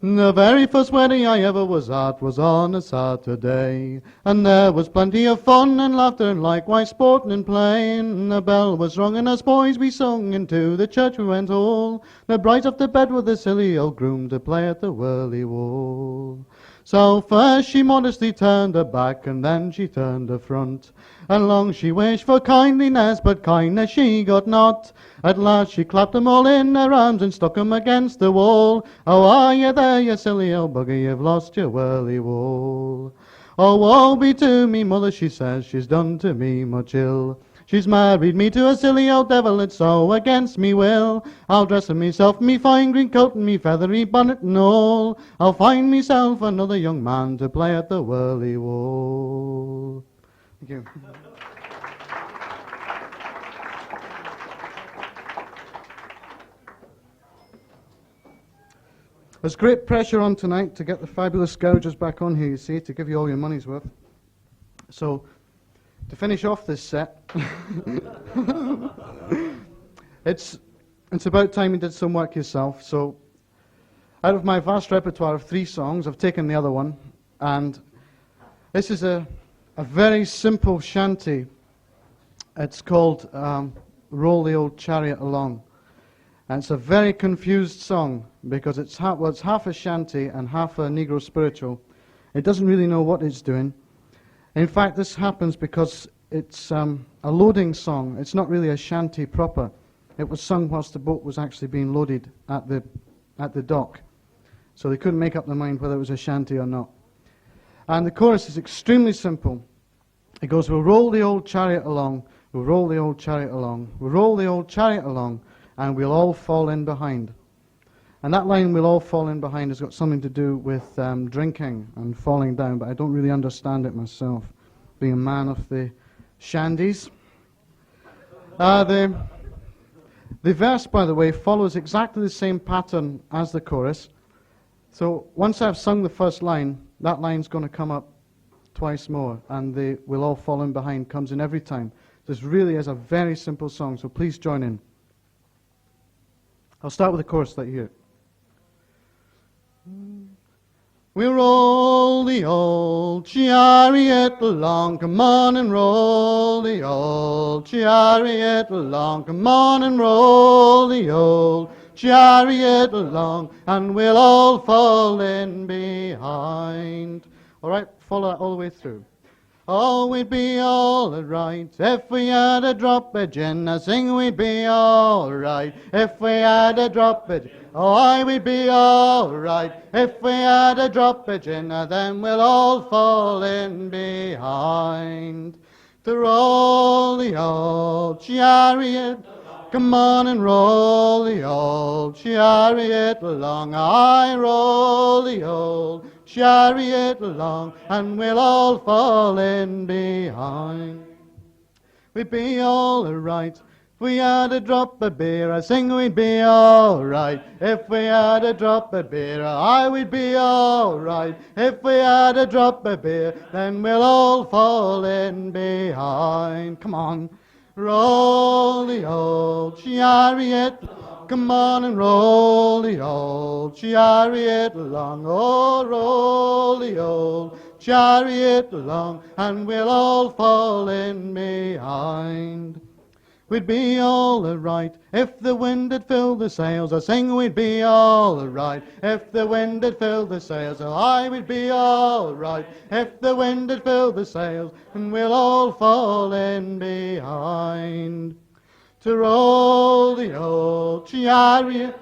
The very first wedding I ever was at was on a Saturday, and there was plenty of fun and laughter and likewise sporting and playing. The bell was rung and us boys we sung, and to the church we went all. The bride off the bed with the silly old groom to play at the whirly wall. So first she modestly turned her back, and then she turned her front, and long she wished for kindliness, but kindness she got not. At last she clapped 'em all in her arms and stuck 'em against the wall. Oh, are you there, you silly old bugger, you've lost your whirly wall. Oh, woe be to me, mother, she says, she's done to me much ill. She's married me to a silly old devil, it's so against me will. I'll dress myself, me fine green coat and me feathery bonnet and all. I'll find myself another young man to play at the whirly wall. Thank you. There's great pressure on tonight to get the fabulous gougers back on here, you see, to give you all your money's worth. So, to finish off this set, it's about time you did some work yourself. So, out of my vast repertoire of 3 songs, I've taken the other one, and this is a very simple shanty. It's called Roll the Old Chariot Along. And it's a very confused song because it's half a shanty and half a Negro spiritual. It doesn't really know what it's doing. In fact, this happens because it's a loading song. It's not really a shanty proper. It was sung whilst the boat was actually being loaded at the dock. So they couldn't make up their mind whether it was a shanty or not. And the chorus is extremely simple. It goes, we'll roll the old chariot along, we'll roll the old chariot along, we'll roll the old chariot along, and we'll all fall in behind. And that line, we'll all fall in behind, has got something to do with drinking and falling down, but I don't really understand it myself, being a man of the shandies. The verse, by the way, follows exactly the same pattern as the chorus. So once I've sung the first line, that line's going to come up twice more, and the we'll all fall in behind comes in every time. This really is a very simple song, so please join in. I'll start with the chorus that you hear. We'll roll the old chariot along, come on and roll the old chariot along, come on and roll the old chariot along, and we'll all fall in behind. All right, follow that all the way through. Oh, we'd be all right if we had a drop of gin. I sing we'd be all right if we had a drop of gin. Oh, I would be all right if we had a drop of gin. Then we'll all fall in behind. To roll the old chariot, come on and roll the old chariot along. I roll the old chariot along, and we'll all fall in behind. We'd be all right if we had a drop of beer. I sing we'd be all right if we had a drop of beer. I would be all right if we had a drop of beer. Then we'll all fall in behind. Come on. Roll the old chariot, come on and roll the old chariot along. Oh, roll the old chariot along, and we'll all fall in behind. We'd be all right if the wind had filled the sails. I sing we'd be all right if the wind had filled the sails. Oh, I would be all right if the wind had filled the sails, and we'll all fall in behind. To roll the old chariot,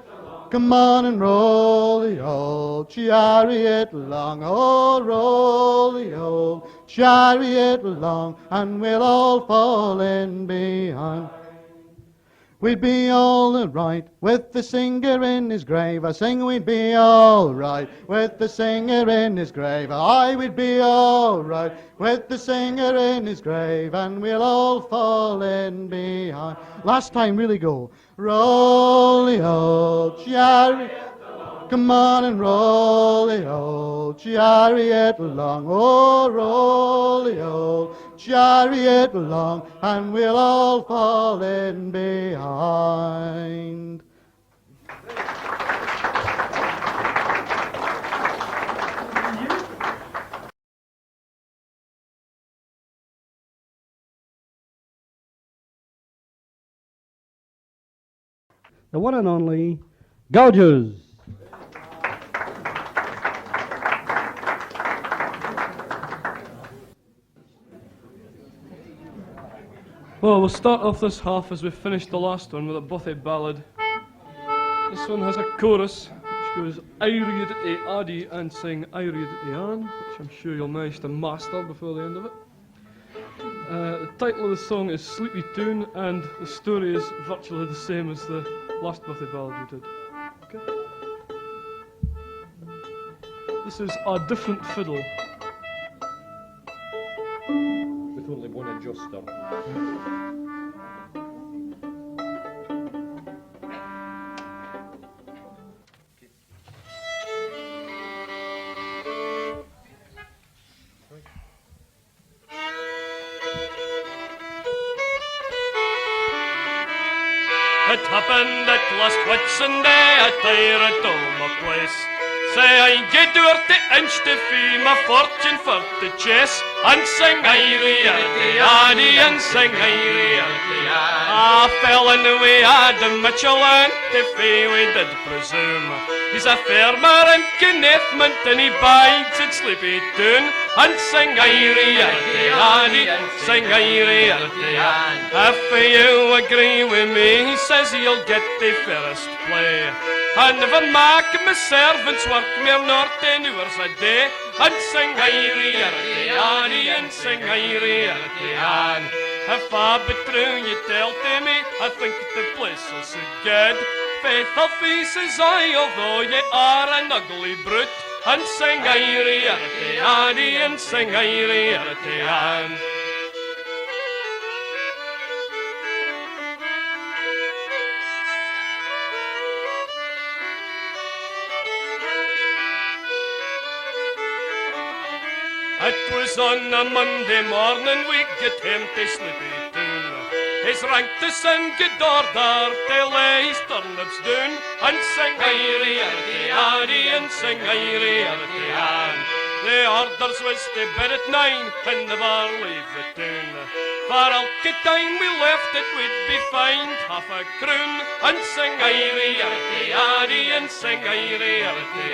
come on and roll the old chariot along. Oh, roll the old chariot along, and we'll all fall in behind. We'd be all right with the singer in his grave. I sing we'd be all right with the singer in his grave. I would be all right with the singer in his grave, and we'll all fall in behind. Last time, really go. Roll the old chariot, come on and roll the old chariot along. Oh, roll the old chariot along, and we'll all fall in behind. The one and only Gougers. Well, we'll start off this half as we finished the last one with a bothy ballad. This one has a chorus which goes Airiad the Addy and sing Airiad the An, which I'm sure you'll manage to master before the end of it. The title of the song is Sleepy Tune, and the story is virtually the same as the last bothy ballad we did. Okay. This is A Different Fiddle. With only one adjuster. It happened at last Whitsunday at Tyrone place. Say I get dirty inch to fee my fortune for the chase, and sing Irie Addy and sing Irie Addy. I fell in the way Adam Michelin, the fee we did presume. He's a farmer in Kennethment and he bides at Sleepy Tune, and sing Irie Addy, sing Irie Addy. If you agree with me, he says you'll get the first play. I never make my servants work mere nor 10 hours a day, and sing Irie Addy, and sing Irie Addy. If I be true, you tell to me, I think the place will suit good. Faithful faces I, although ye are an ugly brute, and sing Irie Addy, and sing Irie Addy. It was on a Monday morning we get him to Sleepy Tune. He's ranked us in good order to lay his turnips down, and sing Irie Addy, and sing Irie Addy. The orders was to bed at 9 and never leave the town. For ilka time we left it we'd be fined half a croon, and sing Irie Addy, and sing Irie Addy.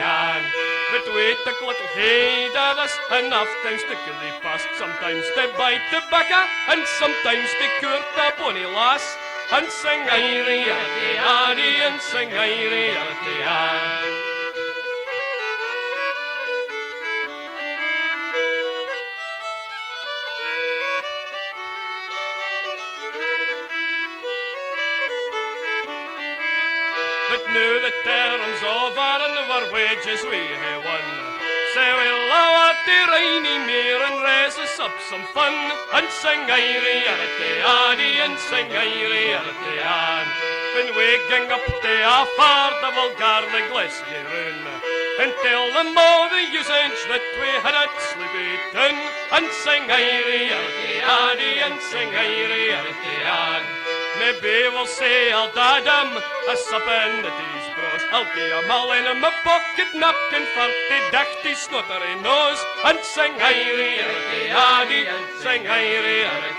But we took little heed of this, and oftentimes to kill the past, sometimes to buy tobacco, and sometimes to court a bonny lass, and sing Irie Addy, and sing Irie Addy. But now the term's over and our wages we hae won, so we'll lower the rainy mere and raise us up some fun, and sing Irie Addy, and sing Irie Addy. When we gang up to our far, the vulgar the Glasgow run, and tell them all the usage that we had at Sleepy Tune, and sing Irie Addy, and sing Irie Addy. Maybe we'll say I'll dadam a suppin at these bros. I'll be a mullen in my pocket napkin for the dachty snottery nose, and sing Irie Addy, and sing Irie Addy.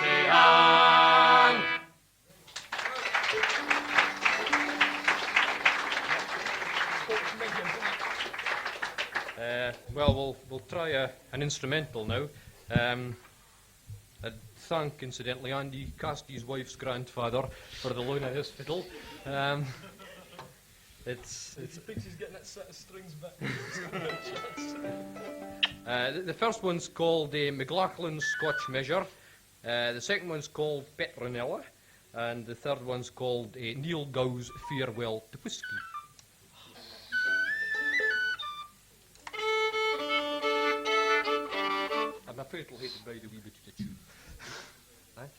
Well, we'll try an instrumental now. I'd thank, incidentally, Andy Casty's wife's grandfather for the loan of his fiddle. He thinks he's getting that set of strings back. The first one's called McLaughlin's Scotch Measure. The second one's called Petronella. And the third one's called Neil Gow's Farewell to Whiskey. I'm afraid it'll hate to bide a wee bit of the tune. Right?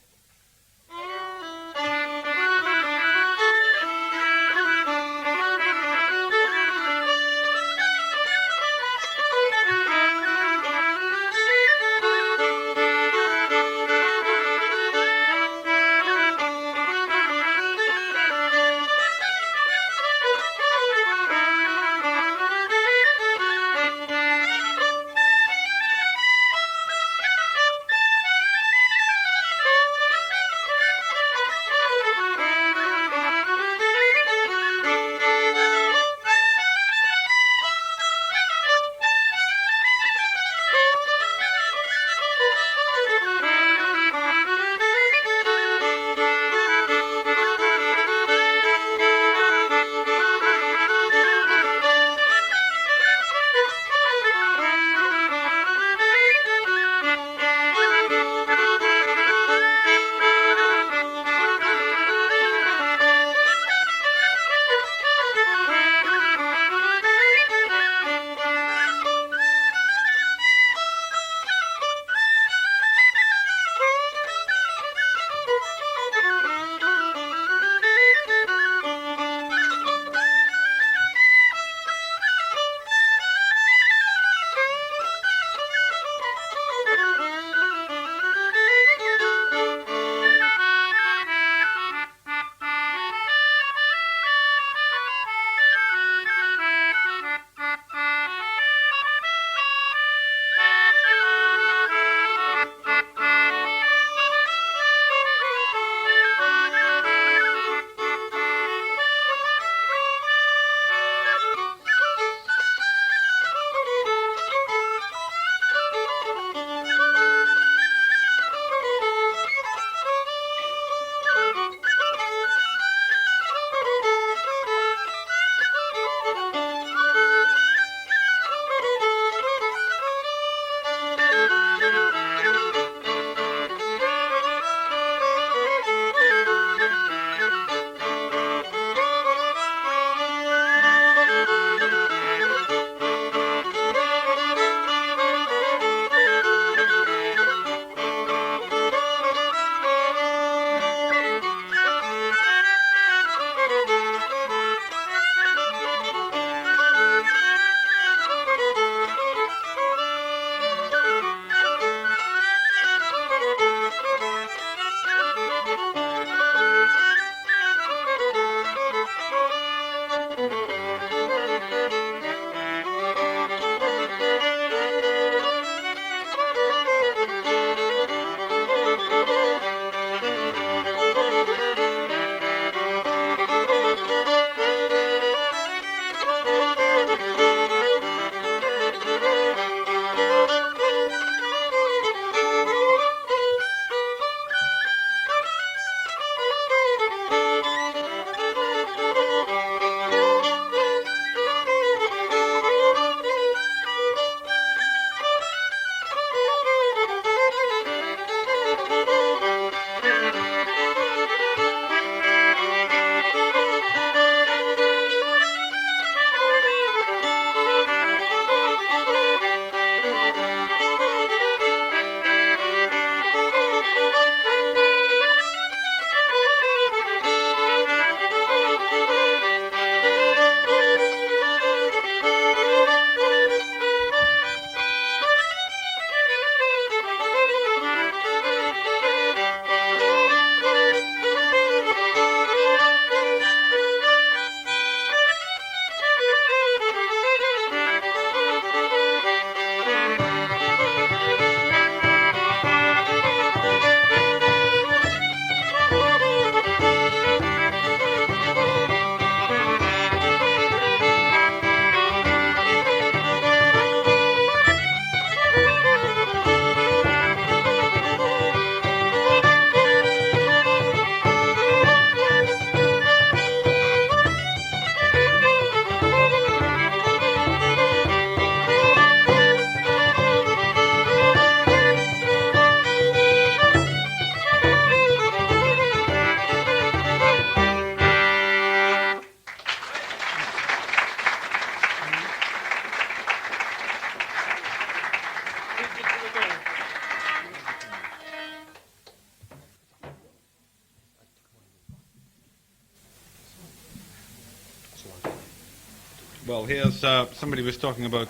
Well, here's somebody was talking about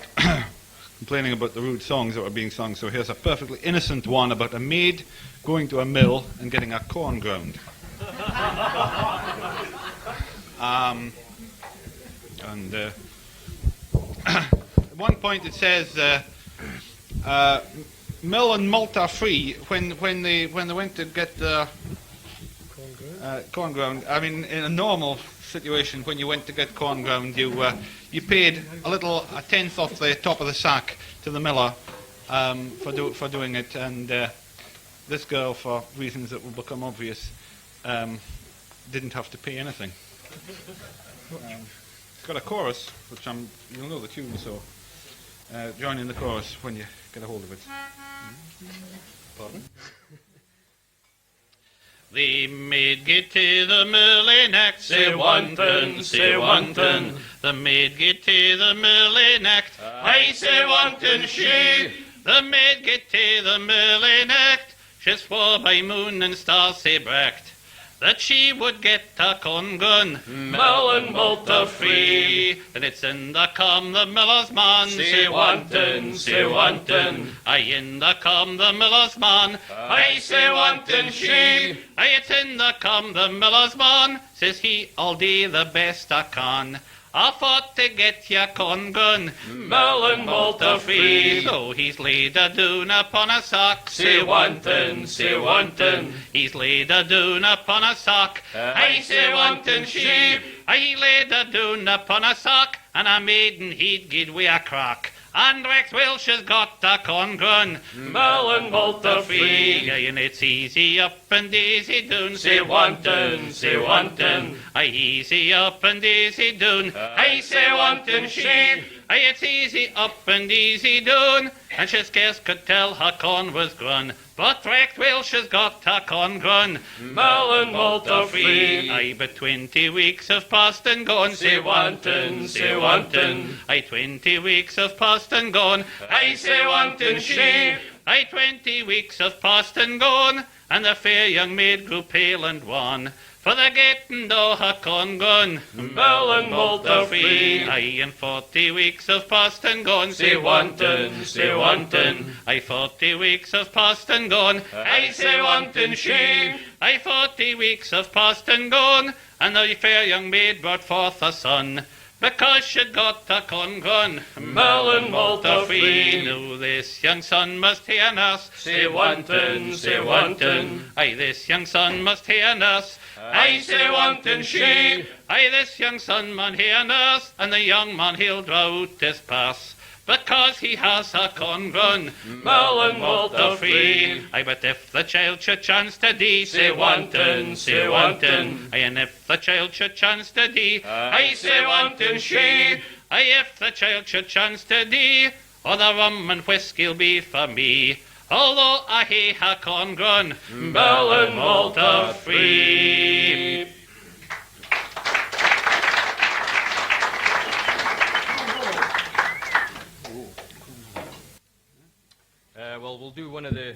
complaining about the rude songs that were being sung, so here's a perfectly innocent one about a maid going to a mill and getting her corn ground. At one point it says mill and malt are free when they went to get the corn ground. I mean, in a normal situation, when you went to get corn ground, you paid a tenth off the top of the sack to the miller for doing it, and this girl, for reasons that will become obvious, didn't have to pay anything. It's got a chorus, which you'll know the tune, so join in the chorus when you get a hold of it. Pardon? The maid get to the mill in act, say wanton, say wanton. The maid get to the mill in act, I say wanton she. The maid get to the mill in act, she swore by moon and stars say bracht that she would get a corn gun, mill and malt are free. And it's in the come the miller's man, say wanton, say wanton. I in the come the miller's man, I say wanton she. I it's in the come the miller's man, says he, I'll do the best I can. I thought to get your corn gun, mill and malt are free. So he's laid a doon upon a sack, say wanton, say wanton. He's laid a doon upon a sack, I say wanton she. I laid a doon upon a sack, and a maiden he'd give we a crack. And Rex Welsh's got a corn gun, mill and malt are free. And it's easy up and easy doon, say wanton, say wanton. I easy up and easy doon, I say wanton she. Aye, it's easy up and easy doon, and she scarce could tell her corn was grown. But Rex Welsh's got her corn grown, mill and malt are free. Aye, but 20 weeks have passed and gone, say wanton, say wanton. Aye, 20 weeks have passed and gone, I say wanton she. Aye, 20 weeks have passed and gone, and the fair young maid grew pale and wan. For the getting o' her corn gone, mill and malt are free. Aye, and 40 weeks have passed and gone, say wanton, say wanton. Aye, 40 weeks have passed and gone, I say wanton she. Aye, 40 weeks have passed and gone, and the fair young maid brought forth a son. because she got a corn gun. Mill and malt are free. Now this young son must hear nurse. Say wanton, say wanton. Aye, this young son must hear nurse. I say wanton she. Aye, this young son man hear nurse, and the young man he'll draw out his purse, because he has a corn gun. Mill and malt are free. Aye, but if the child should chance to die, Say wanton, say wanton. Aye, and if the child should chance to die, I say wanton she. aye, if the child should chance to die, all the rum and whiskey'll be for me, although I hae a corn gun. Mill and malt are free. Well, we'll do one of the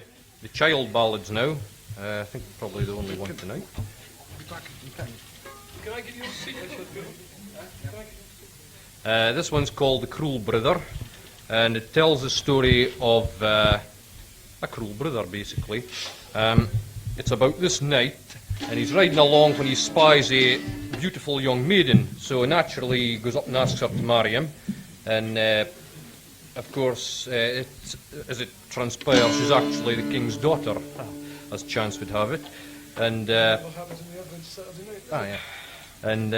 child ballads now. I think probably the only one tonight. Can I give you a seat? This one's called The Cruel Brother, and it tells the story of a cruel brother, basically. It's about this knight, and he's riding along when he spies a beautiful young maiden, so naturally he goes up and asks her to marry him, and of course, as it transpires, she's actually the king's daughter, as chance would have it, and and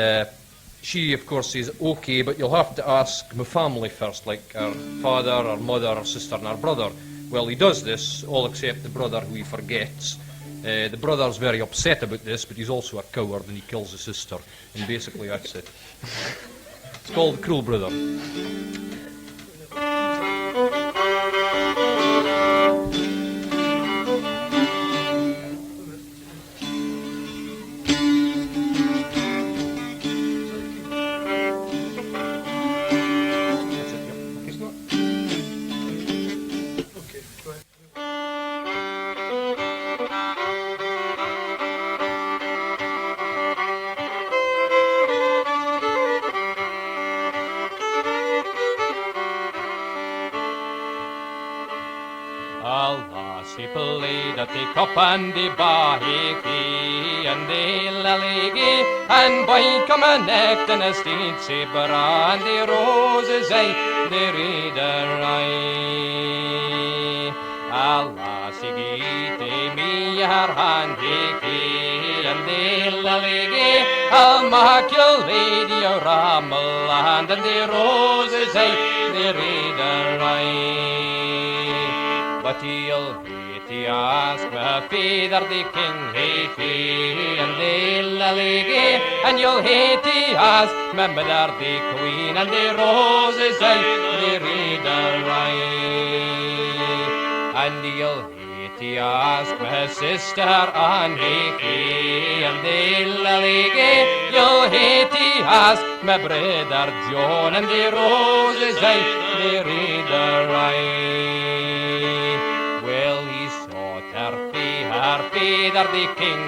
she, of course, says, okay, but you'll have to ask my family first, like our father, our mother, our sister, and our brother. Well, he does this, all except the brother who he forgets. The brother's very upset about this, but he's also a coward, and he kills his sister. And basically, that's it. It's called The Cruel Brother. Up and the bahiki and the laligi and by come a neck and a steed saber and the roses the reader Allah sigite me her hand and the laligi I'll mark your lady your ramble and the roses the reader but he'll he asked my father the king he and the laligi and you'll hate he asked my mother the queen and the roses the reader and you'll hate he asked my sister and he and the laligi you'll hate he asked my brother John and the roses the reader her father the king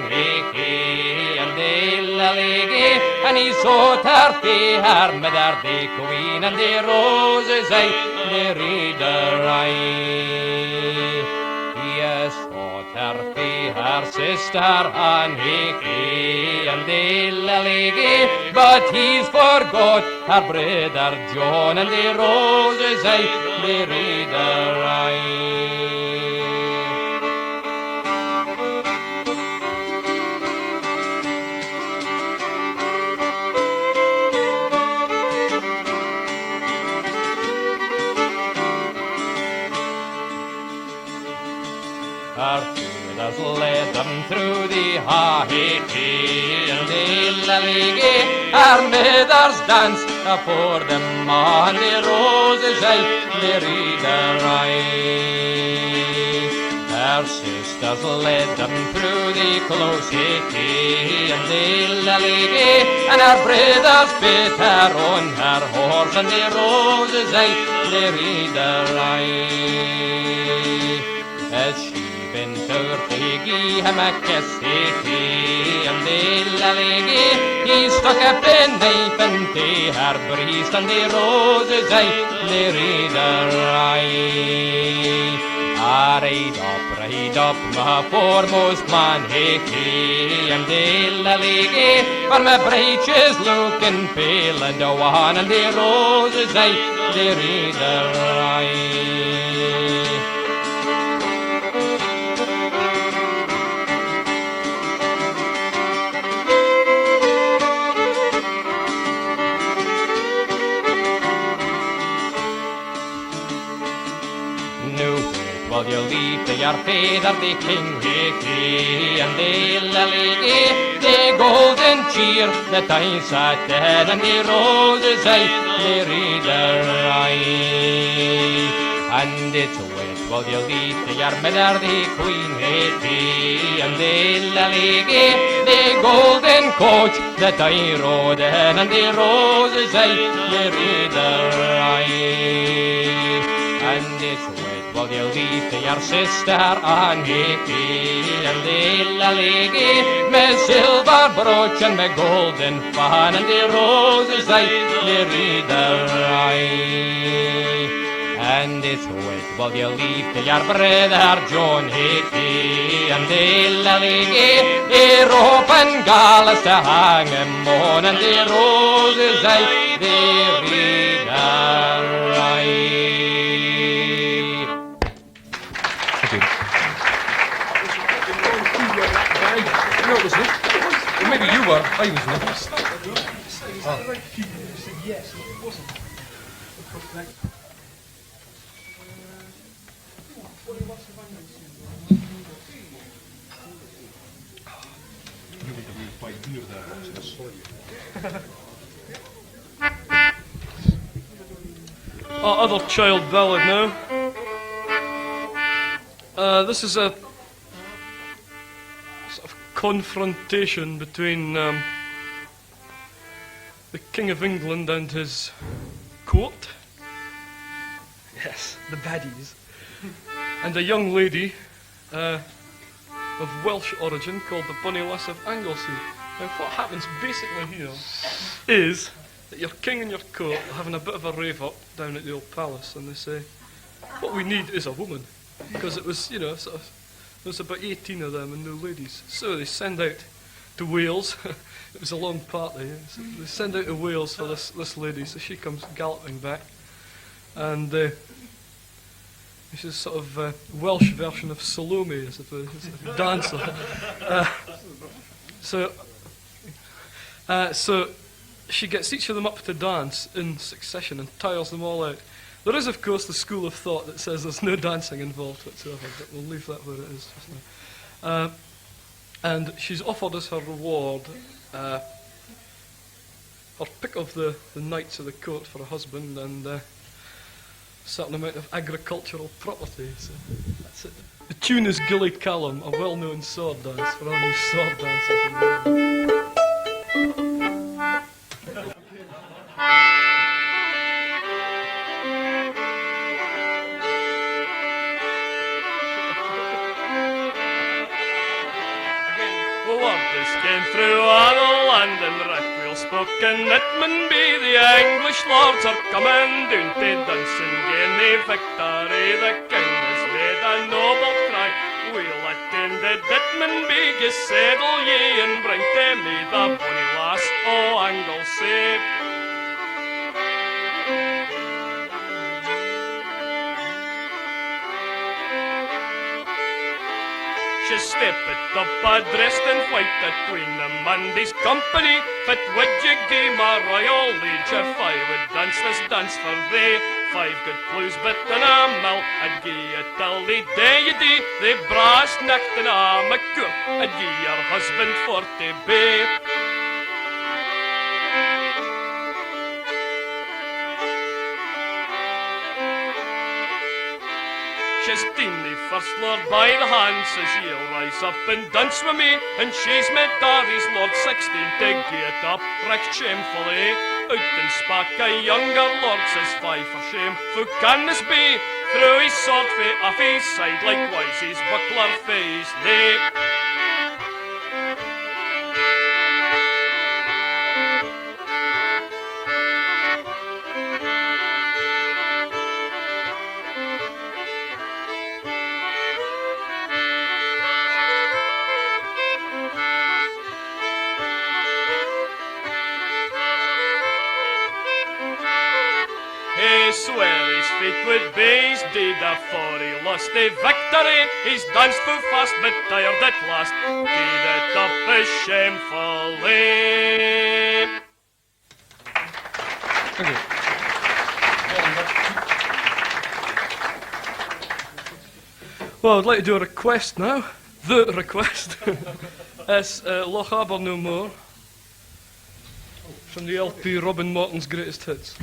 he and the laligi and he sought her mother the queen and the roses the reader he sought her sister and he and the laligi but he's forgot her brother John and the roses the reader Our fathers led them through the hahiki and the laligi. Our mothers danced for them on the roses the reader Our sisters led them through the close hiki and the laligi. And our brothers fit her on her horse and the roses the reader As she bent over to give him a kiss, and the laligi, he stuck a pen knife into her breast, and the roses the reader Ride up, my foremost man, hickey, and dilly-lee, where my breeches looking pale, and the one and the roses, they read the right. Will you leave to your father, the king, hickey, and the lily, the golden cheer, the time sat dead, and the roses, they read the right. And it's wet, will you leave to your mother, the queen, hickey, and the lily, the golden coach, the time rode in, and the roses, they read the right. And it's wet, will you leave to your sister Anne Hickey, and the lily, my silver brooch and my golden fan, and the roses they read the right. And it's wet, will you leave to your brother John Hickey, and the lily, a rope and gallows to hang him on, and the roses they read the right. No, it wasn't. Well, maybe you were. I was not. Oh. Yes, it wasn't. Other child ballad now. This is a sort of confrontation between the King of England and his court. Yes, the baddies. And a young lady of Welsh origin called the Bonny Lass of Anglesey. Now what happens basically here is that your king and your court are having a bit of a rave up down at the old palace, and they say, what we need is a woman. Because it was, you know, sort of, there was about 18 of them and no ladies. So they send out to Wales. It was a long party. So they send out to Wales for this lady, so she comes galloping back. And this is sort of a Welsh version of Salome, as a dancer. So she gets each of them up to dance in succession and tires them all out. There is, of course, the school of thought that says there's no dancing involved whatsoever, but we'll leave that where it is just now. And she's offered as her reward her pick of the knights of the court for a husband and a certain amount of agricultural property. So that's it. The tune is Gilly Callum, a well-known sword dance for all you sword dancers. Came through all the land and right wheel spoken, it man be the English lords are coming down to dance and gain the victory. The king has made a noble cry, we'll attend it, it man be ge settle ye and bring to me the bonny lass o' Anglesey. She stepped up dressed in white atween the Mondays company, but would you give my royal liege if I would dance this dance for thee? 5 good clues but in a mill, I'd gie you till the day you die. The brass necked in a McCourt, I'd gie your husband for to be. She's ta'en the first lord by the hand, says ye'll rise up and dance with me, and she's met Darry's lord 16 to get up recht shamefully. Out and spak a younger lord, says 5 for shame, who can this be? Threw his sword fae off his side, likewise his buckler fae his knee. He sware his feet would be his deed afore he lost the victory. He's danced too fast but tired at last. Gied it up as shamefully. Well, I'd like to do a request now. The request. It's Loch Aber No More. From the LP Robin Martin's Greatest Hits.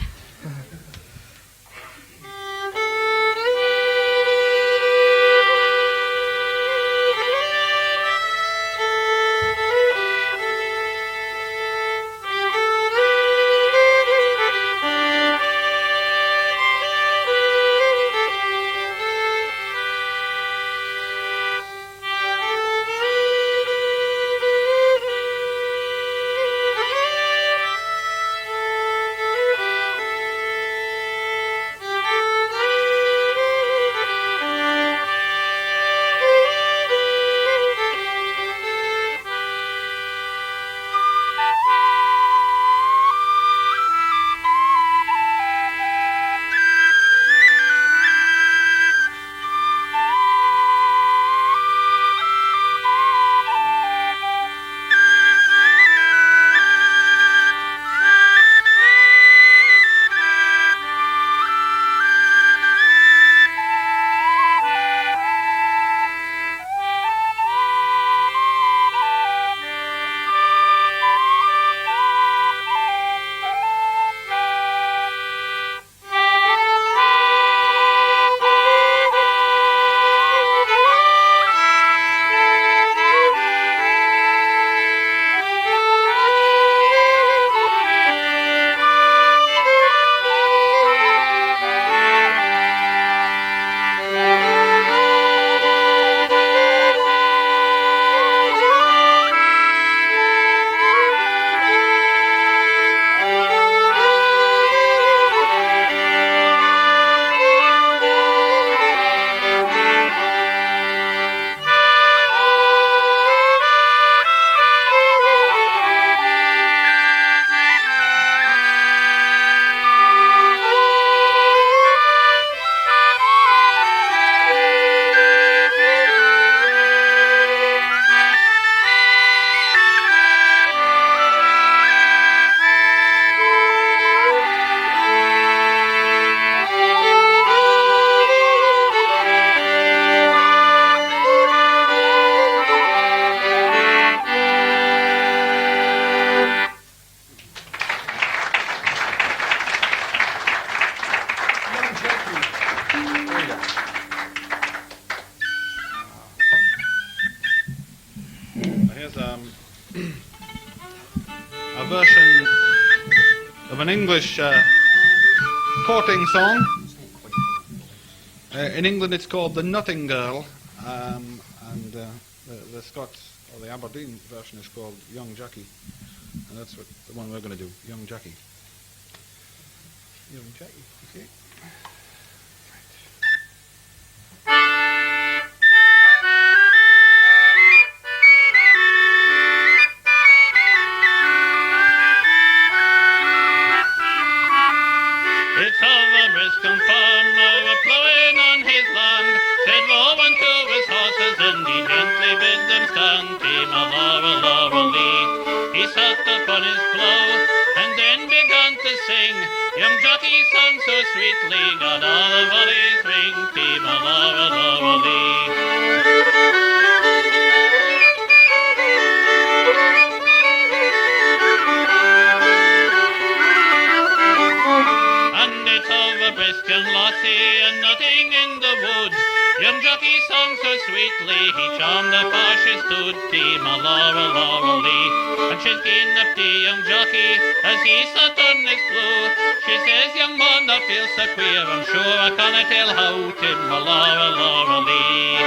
A version of an English courting song. In England it's called The Nutting Girl, and the Scots, or the Aberdeen version is called Young Jackie, and that's what the one we're going to do, Young Jackie. Young Jackie, okay. It's over Briscombe farm, a ploughing on his land. Said Rowan to his horses, and he gently bid them stand. Came a Laura, Laura Lee. He sat upon his plough, and then began to sing. Young jockey sung so sweetly, got all the volleys ring. Came a Laura, Laura Lee. Briscombe lassie and nothing in the wood. Young jockey sung so sweetly, he charmed the far she stood. Team a Laura, Laura Lee. And she's gin up the young jockey as he sat on his blue. She says, young man, I feel so queer, I'm sure I canna tell how. Team a Laura, Laura Lee.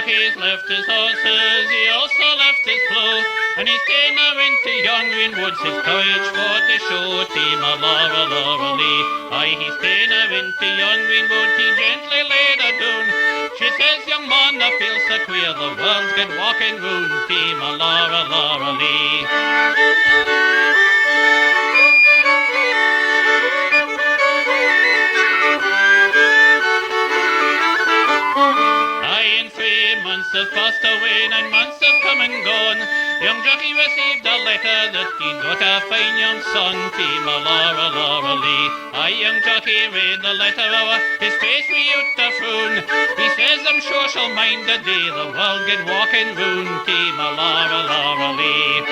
he's left his horses, he also left his plough, and he's ta'en a into yon green woods his courage for to show. Team a Laura, Laura Lee. Aye, he's ta'en a into yon green wood, he gently laid her down. She says, young man, I feel so queer, the world's good walking round. Team a Laura, Laura Lee. Months have passed away, 9 months have come and gone. Young Jockey received a letter that he'd got a fine young son. Team a Laura, Laura Lee. Aye, young Jockey read the letter o'er, his face without a frown. He says, I'm sure she'll mind the day the world get walking round. Team a Laura, Laura Lee.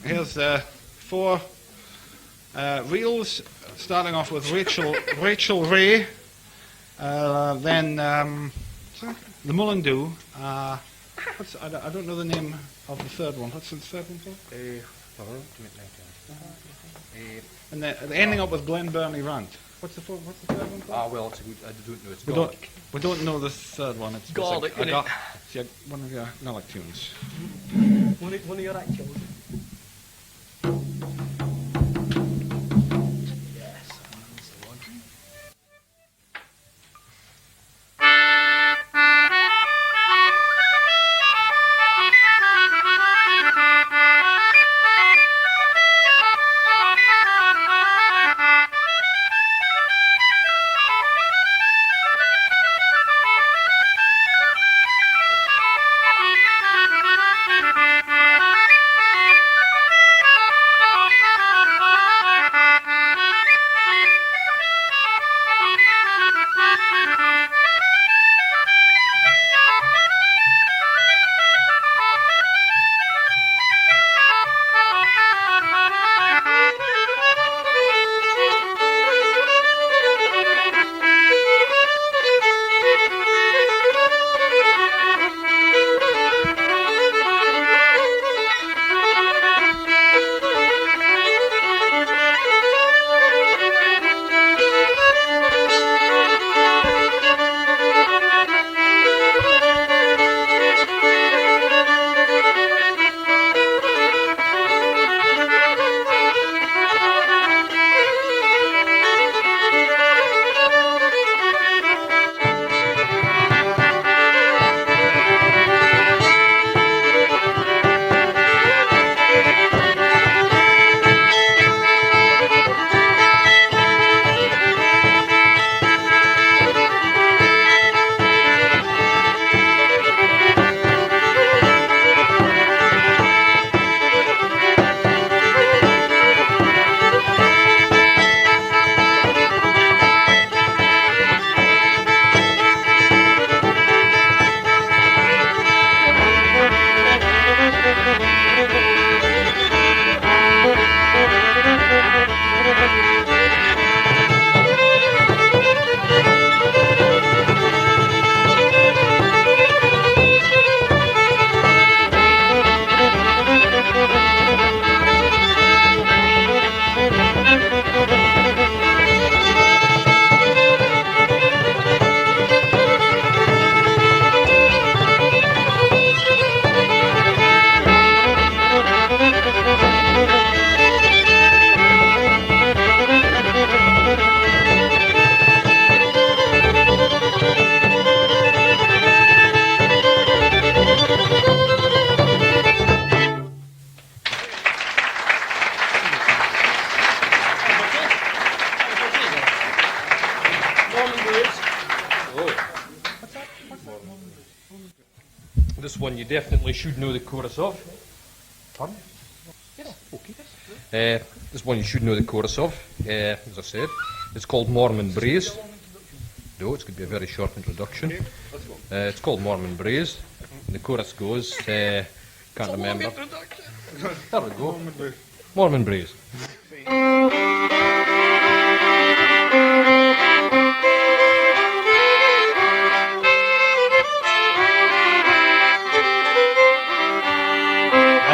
Here's 4 reels, starting off with Rachel Ray, then the Mullindu. I don't know the name of the third one. What's the third one called? And then ending up with Glen Burnie Rant. What's the third one called? Well, it's a good, I don't know. It's We don't know the third one. It's Garlic, innit? One of your Gaelic tunes. One of your actuals. This one you definitely should know the chorus of. Pardon? Okay. This one you should know the chorus of. As I said, it's called Mormon Braes. No, it's going to be a very short introduction. It's called Mormon Braes. The chorus goes, can't remember. There we go. Mormon Braes.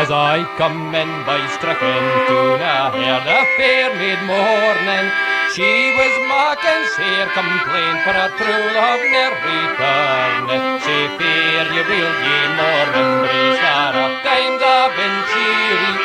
As I come in by stricken tune, I heard a fair maid mourning. She was mocking, sair complaint, for her true love ne'er returned. Say fair ye will ye morning breeze, for oft times I've been cheery.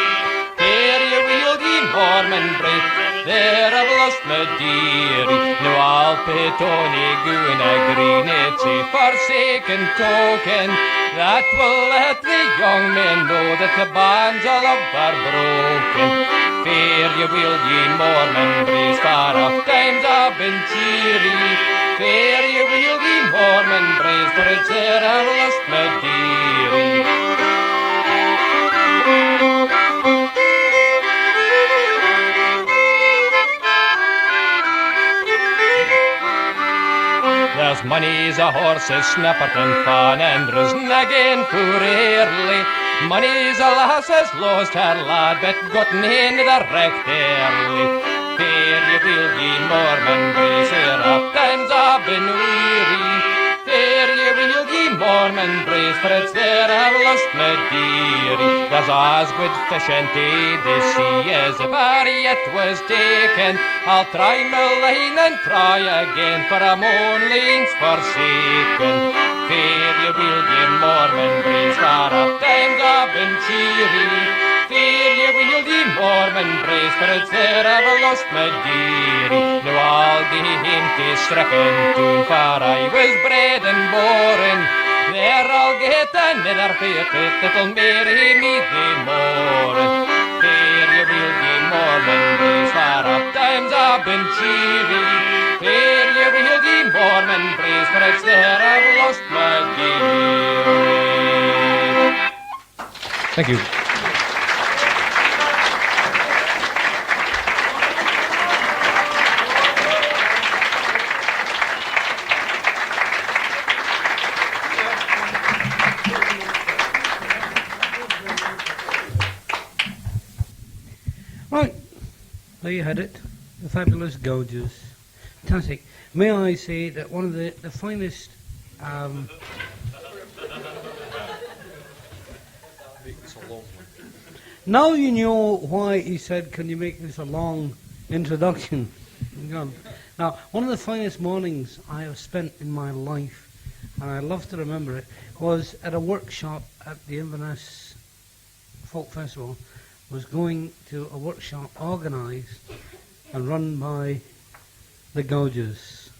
Fair ye will ye morning breeze, there I've lost my dearie. Now I'll pay Tony goon a green, it's a forsaken token that will let the young men know that the bonds of love are broken. Fair ye will ye morning breeze, for oft times I've been cheery. Fair ye will ye morning breeze, for it's there I've lost my dearie. There's money's a horse's snapperton fan, and there's nagging for early. Money's a lass's lost her lad, but gotten in the wrecked early. Fair ye will ye morning breeze, here oft times I've been weary. Fair ye will ye morning breeze, for it's there I've lost my dearie. There's as good fishing to the sea as ever yet was taken. I'll try my line and try again, for I'm only forsaken. Fair ye will ye morning breeze, for oft times I've been cheery. Fair ye will ye morning breeze, for it's there I've lost my dearie. Now I'll be him to stricken tune, for I was bred and born. There I'll get another fair fit that'll marry me the morn. Fair ye will ye morning breeze, for oft times I've been cheery. Fair ye will ye morning breeze, for it's there I've lost my dearie. Thank you. Right, there you had it, the fabulous Gouges. Fantastic. May I say that one of the finest now you know why he said, can you make this a long introduction? Now, one of the finest mornings I have spent in my life, and I love to remember it, was at a workshop at the Inverness Folk Festival. Was going to a workshop organised and run by the Gouges.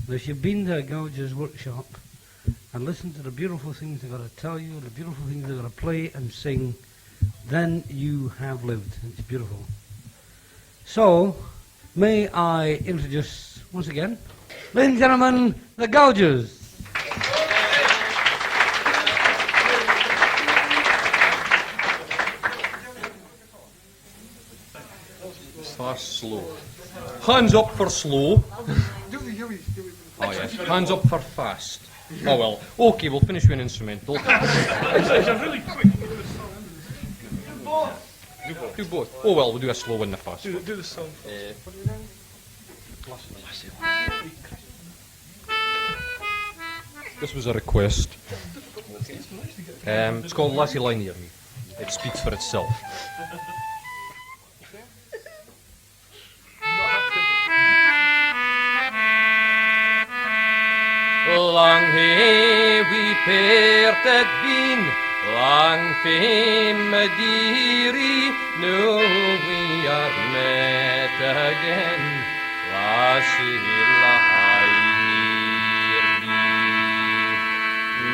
And if you've been to a Gouges workshop and listened to the beautiful things they've got to tell you, the beautiful things they've got to play and sing, then you have lived. It's beautiful. So, may I introduce once again, ladies and gentlemen, the Gouges. Fast, slow. Hands up for slow. Oh yes, hands up for fast. Oh well, okay, we'll finish with an instrumental. It's a really quick. Do both. Oh well, we'll do a slow one and a fast. Do the song. This was a request. It's called Lassie Lie Near Me. It speaks for itself. Lang hae we parted been, lang fae my dearie, now we are met again, lassie lie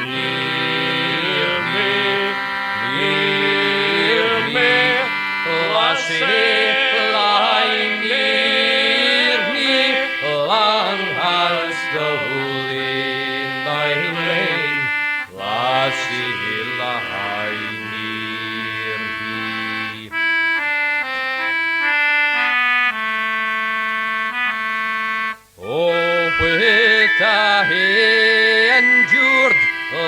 near me, near me, lassie lie near me, lang has the lassie lie near thee. Oh, with I hae endured,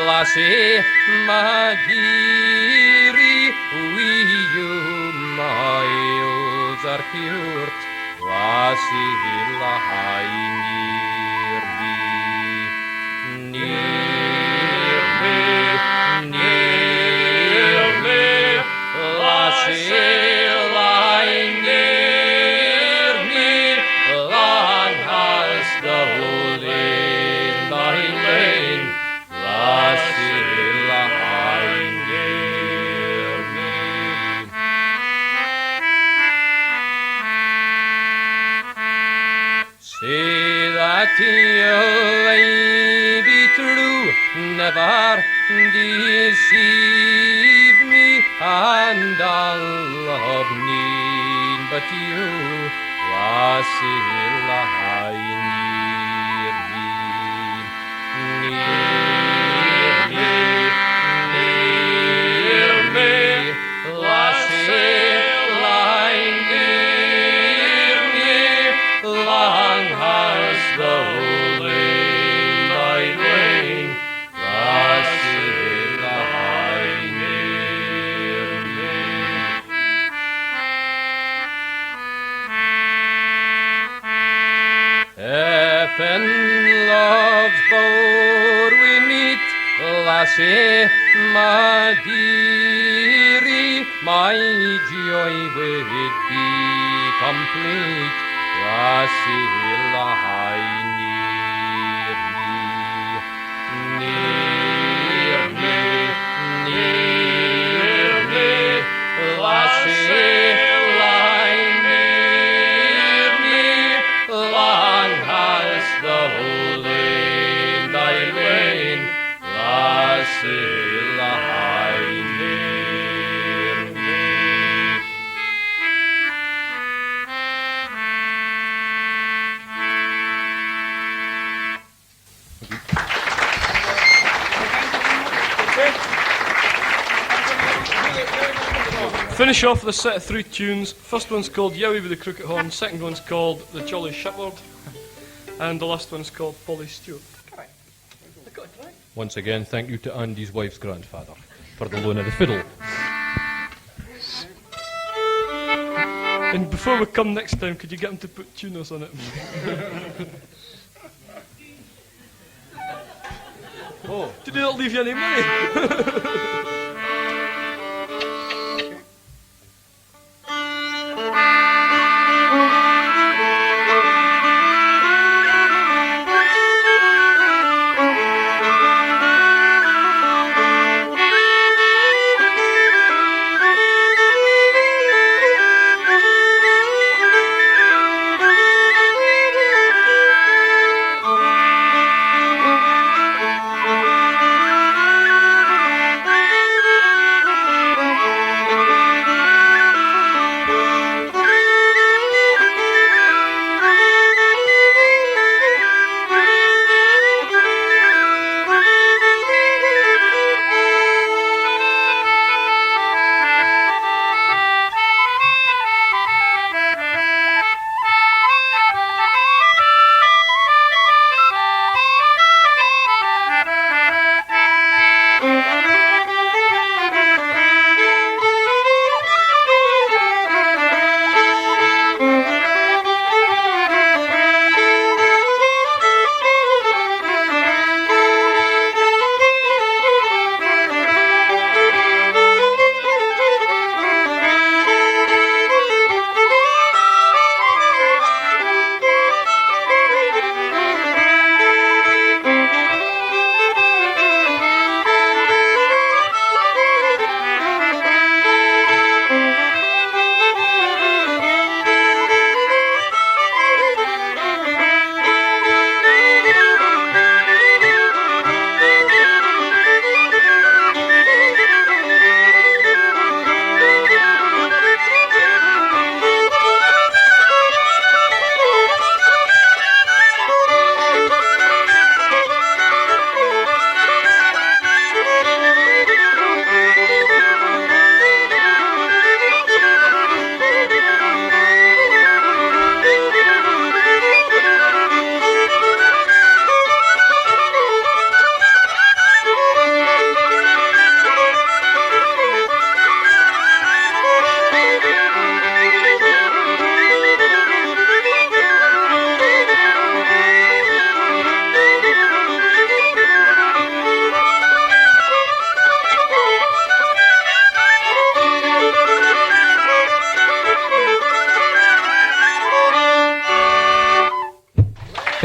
lassie, my dearie, we you miles are cured, lassie lie near thee. Near me, lassie, lie near me, long has the holy thy lane, lassie, lie near me. Say that you'll be true, never deceive me, and I'll love need but you, lassie, lie near me, near me, near me, lassie, lie near me, long has the holy thy lane, lassie, lie near me. If in love's bower we meet, lassie, my dearie, my joy would be complete, lassie, lie near me, near me, near me, lassie, lie near me, long has the holy thy lane, lassie, lie near me. Finish off the set of 3 tunes. First one's called Yowie with the Crooked Horn, second one's called The Jolly Shepherd, and the last one's called Polly Stewart. Once again, thank you to Andy's wife's grandfather for the loan of the fiddle. And before we come next time, could you get him to put tuners on it? Oh, Did he not leave you any money?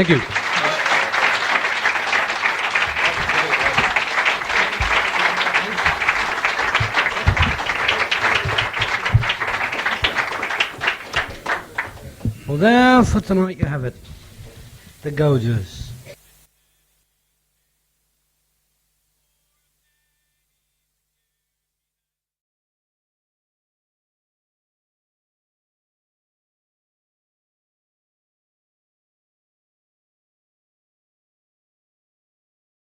Thank you. Well, there for tonight you have it. The Gougers.